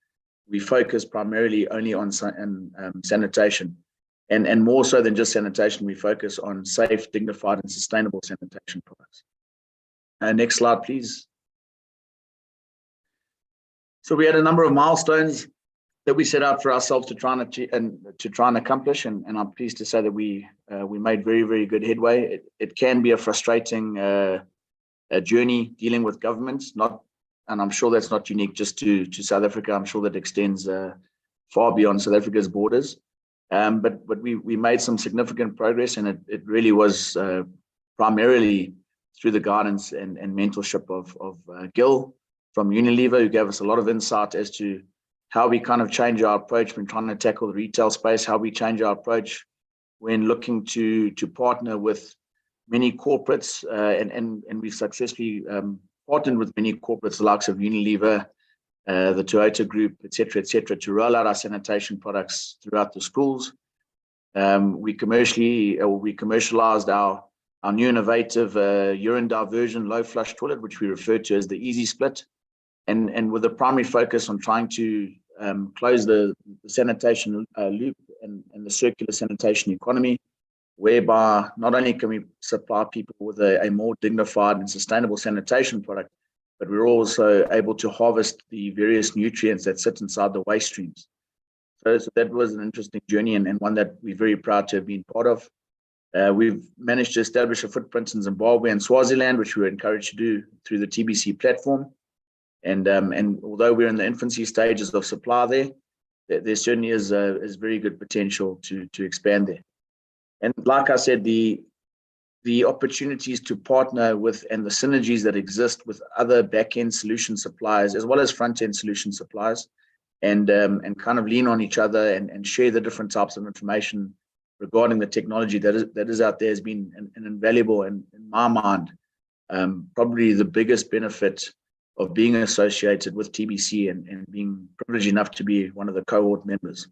we focus primarily only on sanitation. And more so than just sanitation, we focus on safe, dignified, and sustainable sanitation products. Next slide, please. So we had a number of milestones that we set out for ourselves to try and accomplish, and I'm pleased to say that we made very, very good headway. It can be a frustrating journey dealing with governments, and I'm sure that's not unique just to South Africa. I'm sure that extends far beyond South Africa's borders. But we made some significant progress, and it really was primarily through the guidance and mentorship of Gil from Unilever, who gave us a lot of insight as to how we kind of change our approach when trying to tackle the retail space, how we change our approach when looking to partner with many corporates, and we've successfully partnered with many corporates, the likes of Unilever, the Toyota Group, et cetera, to roll out our sanitation products throughout the schools. We commercialized our new innovative urine diversion low flush toilet, which we refer to as the Easy Split, and with a primary focus on trying to close the sanitation loop and the circular sanitation economy. whereby not only can we supply people with a more dignified and sustainable sanitation product, but we're also able to harvest the various nutrients that sit inside the waste streams. So that was an interesting journey and one that we're very proud to have been part of. We've managed to establish a footprint in Zimbabwe and Swaziland, which we were encouraged to do through the TBC platform. And although we're in the infancy stages of supply there certainly is very good potential to expand there. And like I said, the opportunities to partner with and the synergies that exist with other back-end solution suppliers as well as front-end solution suppliers, and kind of lean on each other and share the different types of information regarding the technology that is out there has been an invaluable, and in my mind, probably the biggest benefit of being associated with TBC and being privileged enough to be one of the cohort members.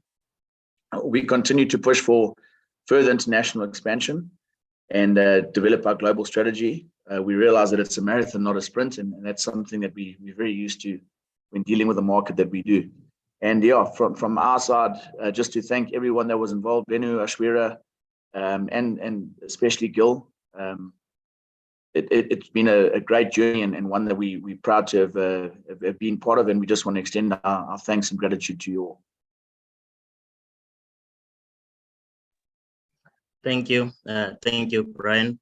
We continue to push for further international expansion and develop our global strategy. We realize that it's a marathon, not a sprint, and that's something that we're very used to when dealing with the market that we do. And yeah, from our side, just to thank everyone that was involved, Benu, Ashwira, and especially Gil. It's been a great journey and one that we're proud to have been part of, and we just want to extend our thanks and gratitude to you all. Thank you. Thank you, Brian.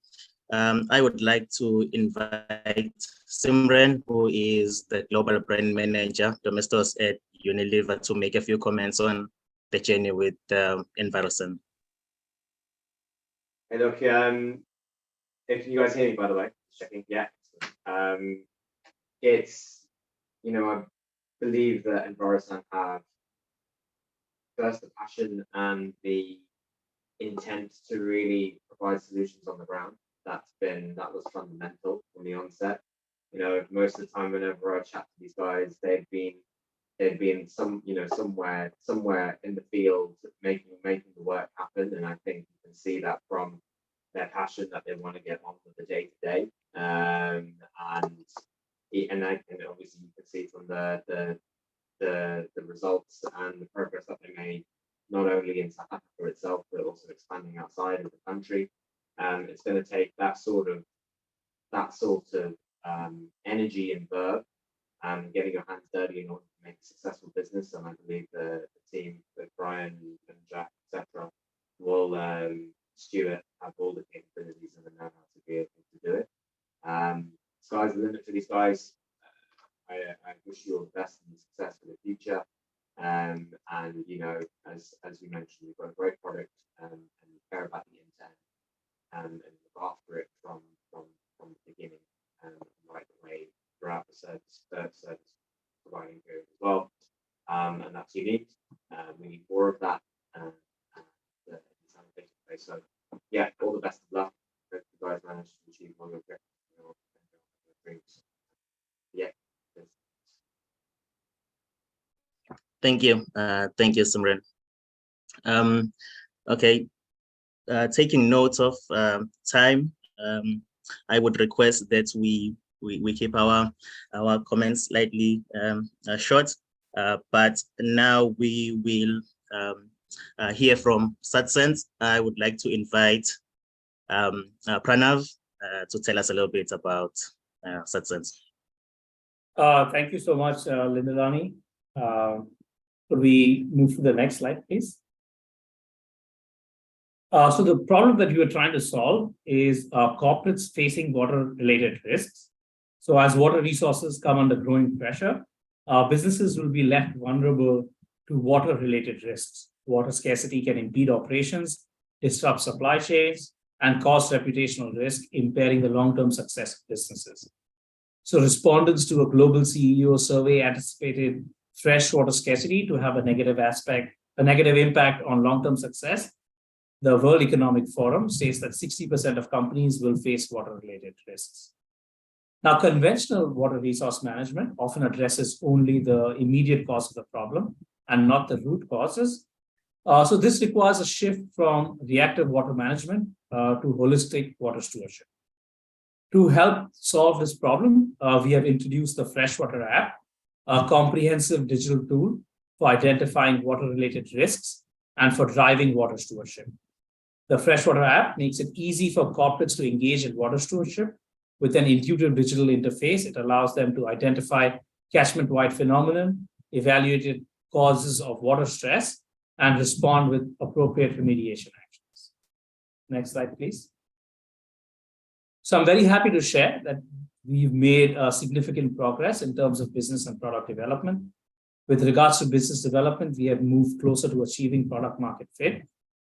I would like to invite Simran, who is the Global Brand Manager, Domestos at Unilever, to make a few comments on the journey with Envirosun. Hey, look, if you guys hear me, by the way, checking, yeah. It's, I believe that Envirosun have first the passion and the intent to really provide solutions on the ground. That was fundamental from the onset. Most of the time whenever I chat to these guys, they've been somewhere in the field making the work happen, and I think you can see that from their passion that they want to get on with the day to day, and obviously you can see from the results and the progress that they made, not only in South Africa itself, but also expanding outside of the country. It's going to take that sort of energy and verve and getting your hands dirty in order to make a successful business. And I believe the team with Brian and Jack, etc., will Stuart have all the capabilities and the know-how to be able to do it. Sky's the limit for these guys. I wish you all the best and success for the future. And as we mentioned, we've got a great product and we care about the intent and look after it from the beginning right away throughout the service providing period as well. And that's unique. We need more of that. So yeah, all the best of luck. Hope you guys manage to achieve all your dreams. Yeah. Thank you. Thank you, Simran. Okay, taking note of time, I would request that we keep our comments slightly short, but now we will hear from Satsens. I would like to invite Pranav to tell us a little bit about Satsens. Thank you so much, Lindalani. Could we move to the next slide, please? So the problem that we are trying to solve is corporates facing water-related risks. So as water resources come under growing pressure, businesses will be left vulnerable to water-related risks. Water scarcity can impede operations, disrupt supply chains, and cause reputational risk, impairing the long-term success of businesses. So respondents to a global CEO survey anticipated fresh water scarcity to have a negative impact on long-term success. The World Economic Forum says that 60% of companies will face water-related risks. Now, conventional water resource management often addresses only the immediate cause of the problem and not the root causes. So this requires a shift from reactive water management to holistic water stewardship. To help solve this problem, we have introduced the Freshwater app, a comprehensive digital tool for identifying water-related risks and for driving water stewardship. The Freshwater app makes it easy for corporates to engage in water stewardship with an intuitive digital interface. It allows them to identify catchment-wide phenomenon, evaluate causes of water stress, and respond with appropriate remediation actions. Next slide, please. So I'm very happy to share that we've made significant progress in terms of business and product development. With regards to business development, we have moved closer to achieving product market fit.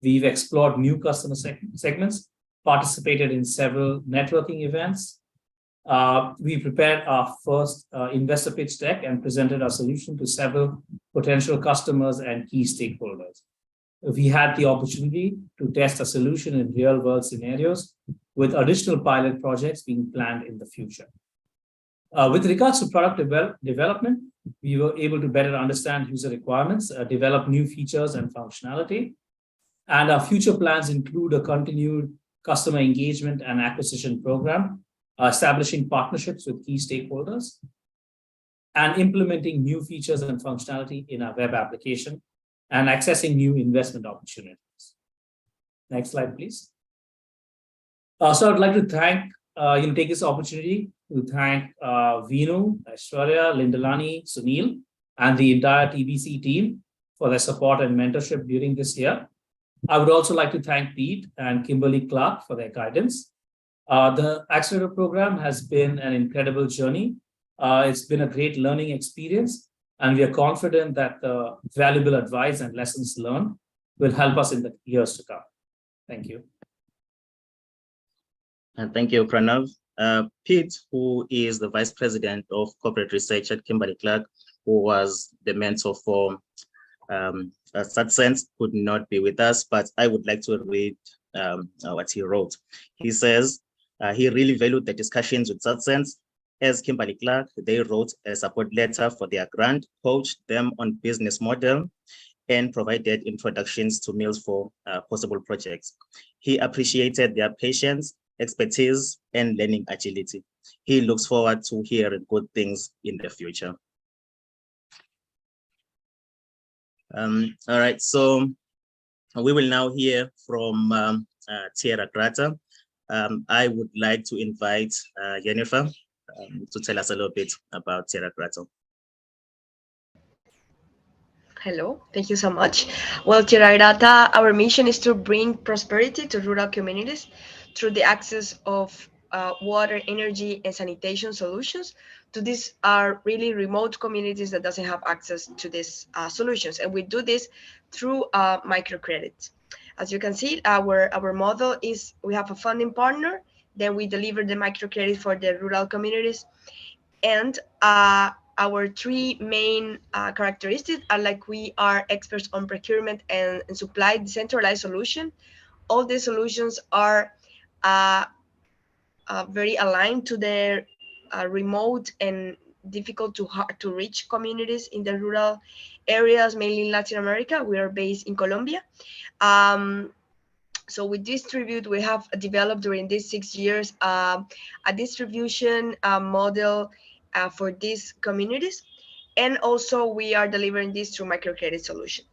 We've explored new customer segments, participated in several networking events. We prepared our first investor pitch deck and presented our solution to several potential customers and key stakeholders. We had the opportunity to test a solution in real-world scenarios with additional pilot projects being planned in the future. With regards to product development, we were able to better understand user requirements, develop new features and functionality. And our future plans include a continued customer engagement and acquisition program, establishing partnerships with key stakeholders, and implementing new features and functionality in our web application, and accessing new investment opportunities. Next slide, please. So I'd like to thank, take this opportunity to thank Vinu, Aishwarya, Lindalani, Sunil, and the entire TBC team for their support and mentorship during this year. I would also like to thank Pete and Kimberly Clark for their guidance. The Accelerator program has been an incredible journey. It's been a great learning experience, and we are confident that the valuable advice and lessons learned will help us in the years to come. Thank you. And thank you, Pranav. Pete, who is the Vice President of Corporate Research at Kimberly Clark, who was the mentor for SatSense, could not be with us, but I would like to read what he wrote. He says he really valued the discussions with SatSense. As Kimberly Clark, they wrote a support letter for their grant, coached them on business model, and provided introductions to meals for possible projects. He appreciated their patience, expertise, and learning agility. He looks forward to hearing good things in the future. All right, so we will now hear from Tierra Grata. I would like to invite Jennifer to tell us a little bit about Tierra Grata. Hello, thank you so much. Well, Tierra Grata, our mission is to bring prosperity to rural communities through the access of water, energy, and sanitation solutions to these are really remote communities that doesn't have access to these solutions. And we do this through microcredits. As you can see, our model is we have a funding partner, then we deliver the microcredit for the rural communities. And our three main characteristics are like we are experts on procurement and supply decentralized solution. All the solutions are very aligned to their remote and difficult to reach communities in the rural areas, mainly in Latin America. We are based in Colombia. So we distribute, we have developed during these 6 years a distribution model for these communities. And also we are delivering this through microcredit solution.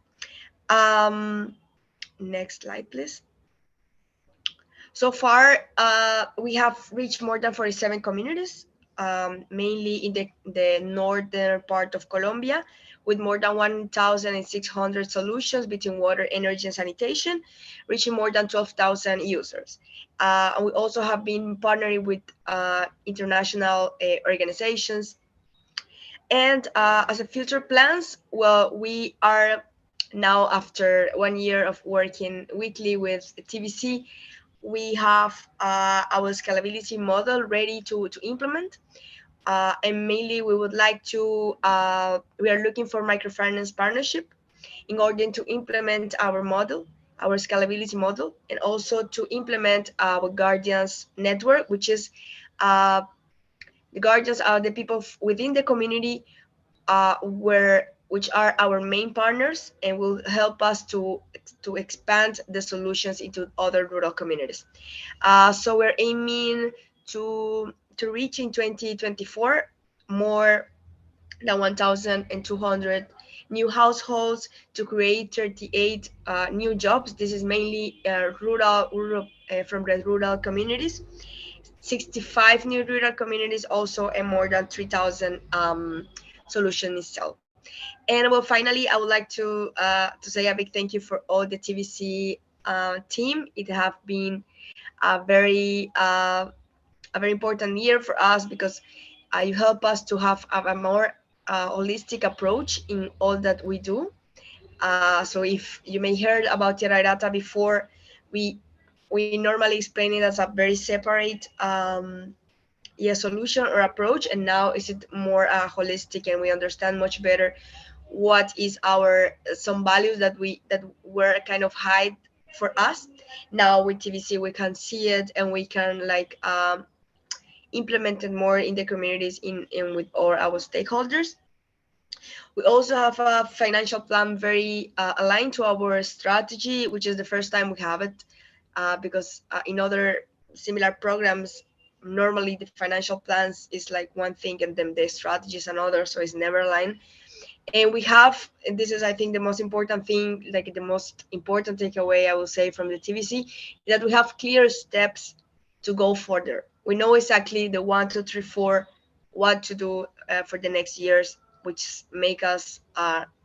Next slide, please. So far, we have reached more than 47 communities, mainly in the northern part of Colombia, with more than 1,600 solutions between water, energy, and sanitation, reaching more than 12,000 users. And we also have been partnering with international organizations. And as a future plans, well, we are now, after 1 year of working weekly with TBC, we have our scalability model ready to implement. And mainly we would like to, we are looking for microfinance partnership in order to implement our model, our scalability model, and also to implement our guardians network, which is the guardians are the people within the community which are our main partners and will help us to expand the solutions into other rural communities. So we're aiming to reach in 2024 more than 1,200 new households, to create 38 new jobs. This is mainly rural from the rural communities. 65 new rural communities also, and more than 3,000 solutions itself. And well, finally, I would like to say a big thank you for all the TBC team. It have been a very important year for us, because you help us to have a more holistic approach in all that we do. So if you may heard about Tierra Data before, we normally explain it as a very separate solution or approach, and now is it more holistic, and we understand much better what is some values that were kind of hide for us. Now with TBC we can see it, and we can like implement it more in the communities in with all our stakeholders. We also have a financial plan very aligned to our strategy, which is the first time we have it, because in other similar programs, normally the financial plans is like one thing, and then the strategy is another, so it's never aligned. And we have, and this is I think the most important thing, like the most important takeaway I will say from the TBC, that we have clear steps to go further. We know exactly the 1, 2, 3, 4 what to do for the next years, which make us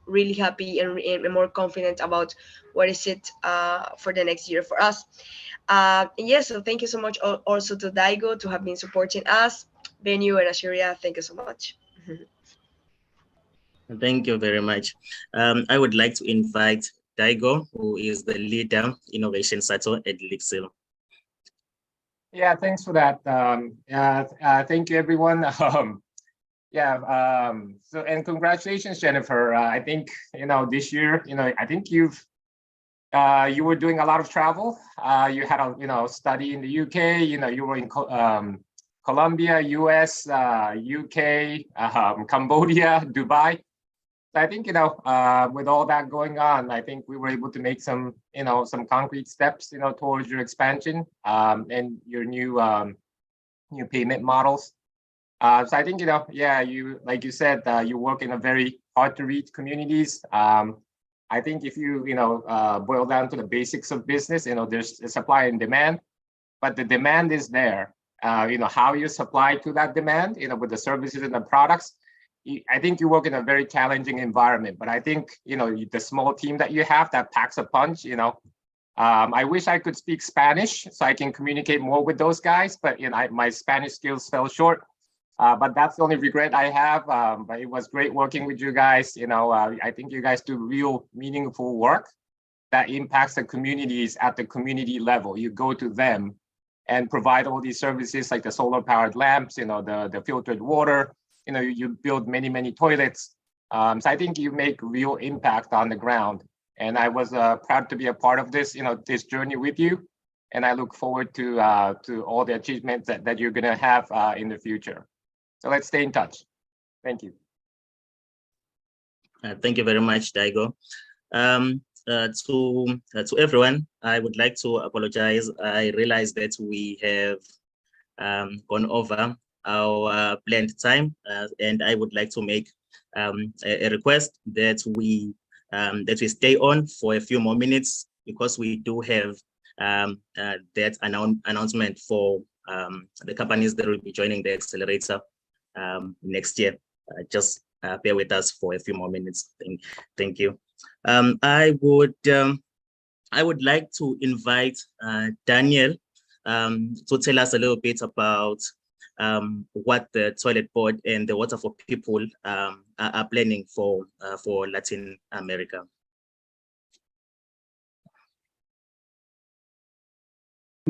really happy and more confident about what is it for the next year for us. Yes, so thank you so much also to Daigo to have been supporting us. Benyu and Ashiria, thank you so much. Thank you very much. I would like to invite Daigo, who is the leader innovation sector at Lixil. Yeah, thanks for that. Thank you, everyone. So, and congratulations, Jennifer. I think, this year, I think you were doing a lot of travel. You had a, study in the UK, you were in Colombia, US, UK, Cambodia, Dubai. So I think, with all that going on, I think we were able to make some, some concrete steps, towards your expansion and your new payment models. So I think, you, like you said, you work in a very hard to reach communities. I think if you, boil down to the basics of business, there's a supply and demand, but the demand is there. How you supply to that demand, with the services and the products. I think you work in a very challenging environment, but I think, the small team that you have that packs a punch, I wish I could speak Spanish so I can communicate more with those guys, but my Spanish skills fell short. But that's the only regret I have. But it was great working with you guys. I think you guys do real meaningful work that impacts the communities at the community level. You go to them and provide all these services like the solar powered lamps, the filtered water. You build many toilets. So I think you make real impact on the ground. And I was proud to be a part of this, this journey with you. And I look forward to all the achievements that you're going to have in the future. So let's stay in touch. Thank you. Thank you very much, Daigo. To everyone, I would like to apologize. I realize that we have gone over our planned time, and I would like to make a request that we stay on for a few more minutes, because we do have that announcement for the companies that will be joining the accelerator next year. Just bear with us for a few more minutes. Thank you. I would like to invite Daniel to tell us a little bit about what the Toilet Board and the Water for People are planning for Latin America.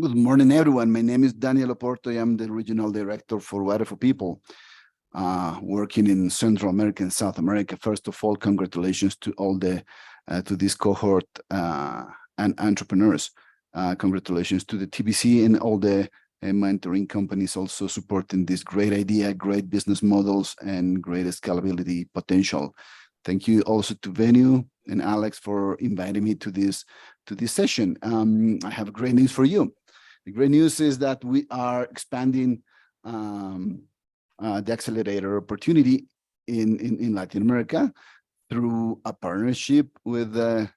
Good morning, everyone. My name is Daniel Oporto. I'm the Regional Director for Water for People, working in Central America and South America. First of all, congratulations to all to this cohort and entrepreneurs. Congratulations to the TBC and all the mentoring companies also supporting this great idea, great business models, and great scalability potential. Thank you also to Venu and Alex for inviting me to this session. I have great news for you. The great news is that we are expanding the accelerator opportunity in Latin America through a partnership with the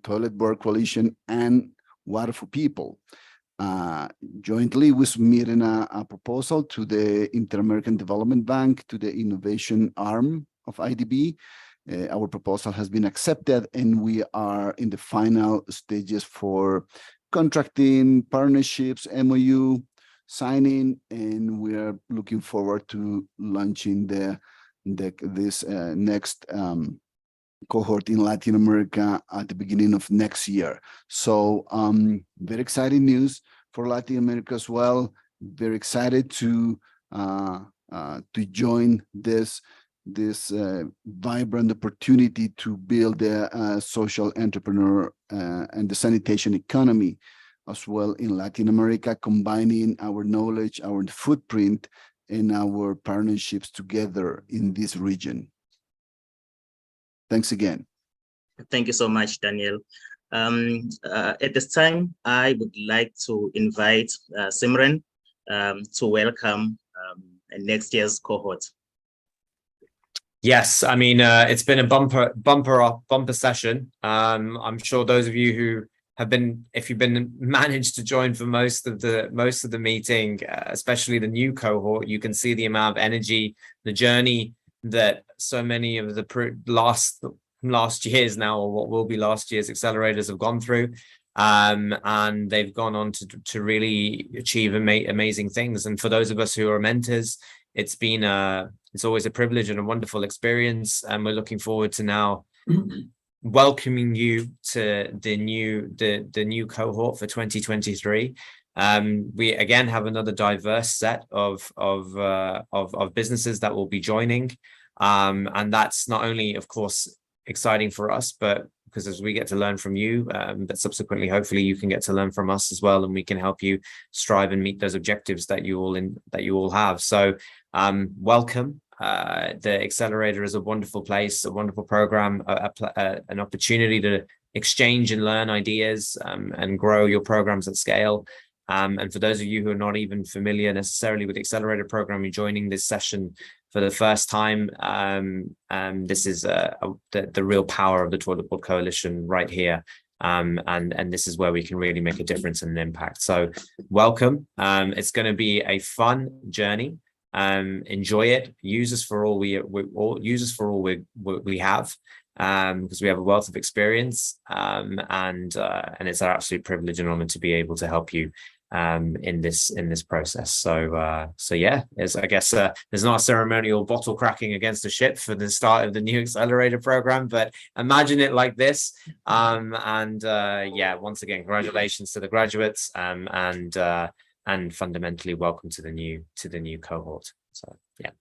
Toilet Board Coalition and Water for People. Jointly, we submitted a proposal to the Inter-American Development Bank, to the innovation arm of IDB. Our proposal has been accepted, and we are in the final stages for contracting, partnerships, MOU, signing, and we are looking forward to launching this next cohort in Latin America at the beginning of next year. So very exciting news for Latin America as well. Very excited to join this vibrant opportunity to build a social entrepreneur and the sanitation economy as well in Latin America, combining our knowledge, our footprint, and our partnerships together in this region. Thanks again. Thank you so much, Daniel. At this time, I would like to invite Simran to welcome next year's cohort. Yes, I mean, it's been a bumper session. I'm sure those of you who have been, if you've been managed to join for most of the meeting, especially the new cohort, you can see the amount of energy, the journey that so many of the last years now, or what will be last year's accelerators, have gone through. And they've gone on to really achieve amazing things. And for those of us who are mentors, it's always a privilege and a wonderful experience. And we're looking forward to now welcoming you to the new cohort for 2023. We again have another diverse set of businesses that will be joining. And that's not only, of course, exciting for us, but because as we get to learn from you, that subsequently, hopefully, you can get to learn from us as well, and we can help you strive and meet those objectives that you all have. So, welcome. The Accelerator is a wonderful place, a wonderful program, an opportunity to exchange and learn ideas and grow your programs at scale. And for those of you who are not even familiar necessarily with the Accelerator program, you're joining this session for the first time. This is the real power of the Toilet Board Coalition right here. And this is where we can really make a difference and an impact. So welcome. It's going to be a fun journey. Enjoy it. Use us for all we have, because we have a wealth of experience, and it's our absolute privilege and honor to be able to help you in this process. So yeah, I guess there's not a ceremonial bottle cracking against a ship for the start of the new Accelerator program, but imagine it like this. Yeah, once again, congratulations to the graduates, and fundamentally welcome to the new cohort. So yeah.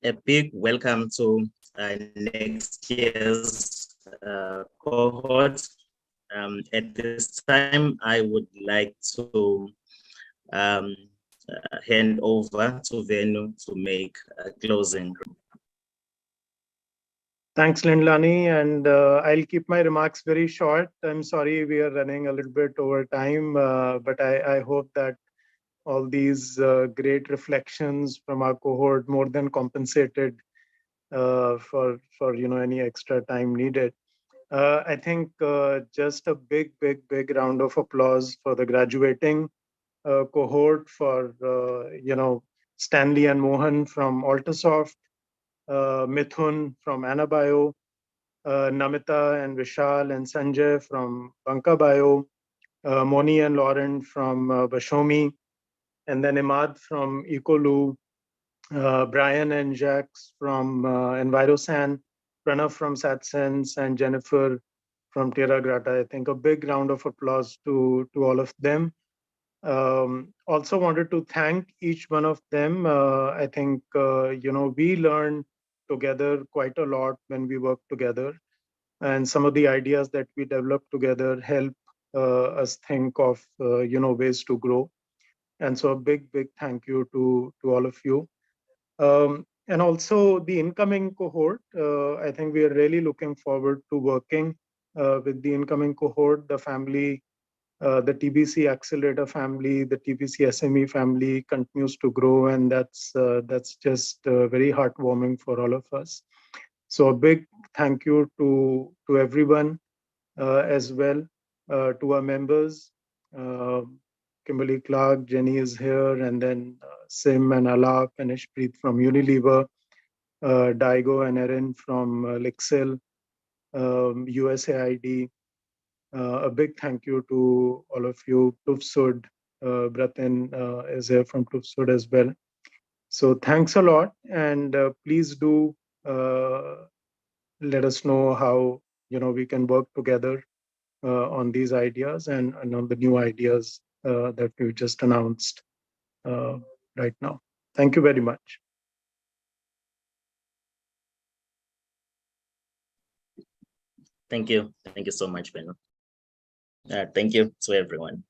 a big welcome to next year's cohort. At this time, I would like to hand over to Venu to make a closing. Thanks, Lindlani, and I'll keep my remarks very short. I'm sorry we are running a little bit over time, but I hope that all these great reflections from our cohort more than compensated for any extra time needed. I think just a big round of applause for the graduating cohort, for Stanley and Mohan from Altasoft, Mithun from Anabio, Namita and Vishal and Sanjay from Banka Bio, Moni and Lauren from Bashomi, and then Imad from Ecolu, Brian and Jacques from Envirosan, Pranav from SatSense, and Jennifer from Terra Grata. I think a big round of applause to all of them. Also wanted to thank each one of them. I think, we learn together quite a lot when we work together. And some of the ideas that we develop together help us think of, ways to grow. And so a big thank you to all of you. And also the incoming cohort, I think we are really looking forward to working with the incoming cohort, the family, the TBC Accelerator family, the TBC SME family continues to grow, and that's just very heartwarming for all of us. So a big thank you to everyone as well, to our members. Kimberly Clark, Jenny is here, and then Sim and Alap and Ishpreet from Unilever, Daigo and Erin from Lixil, USAID. A big thank you to all of you. Tufsud, Bratin is here from Tufsud as well. So thanks a lot, and please do let us know how we can work together on these ideas and on the new ideas that we've just announced right now. Thank you very much. Thank you so much, Venu. Thank you to everyone.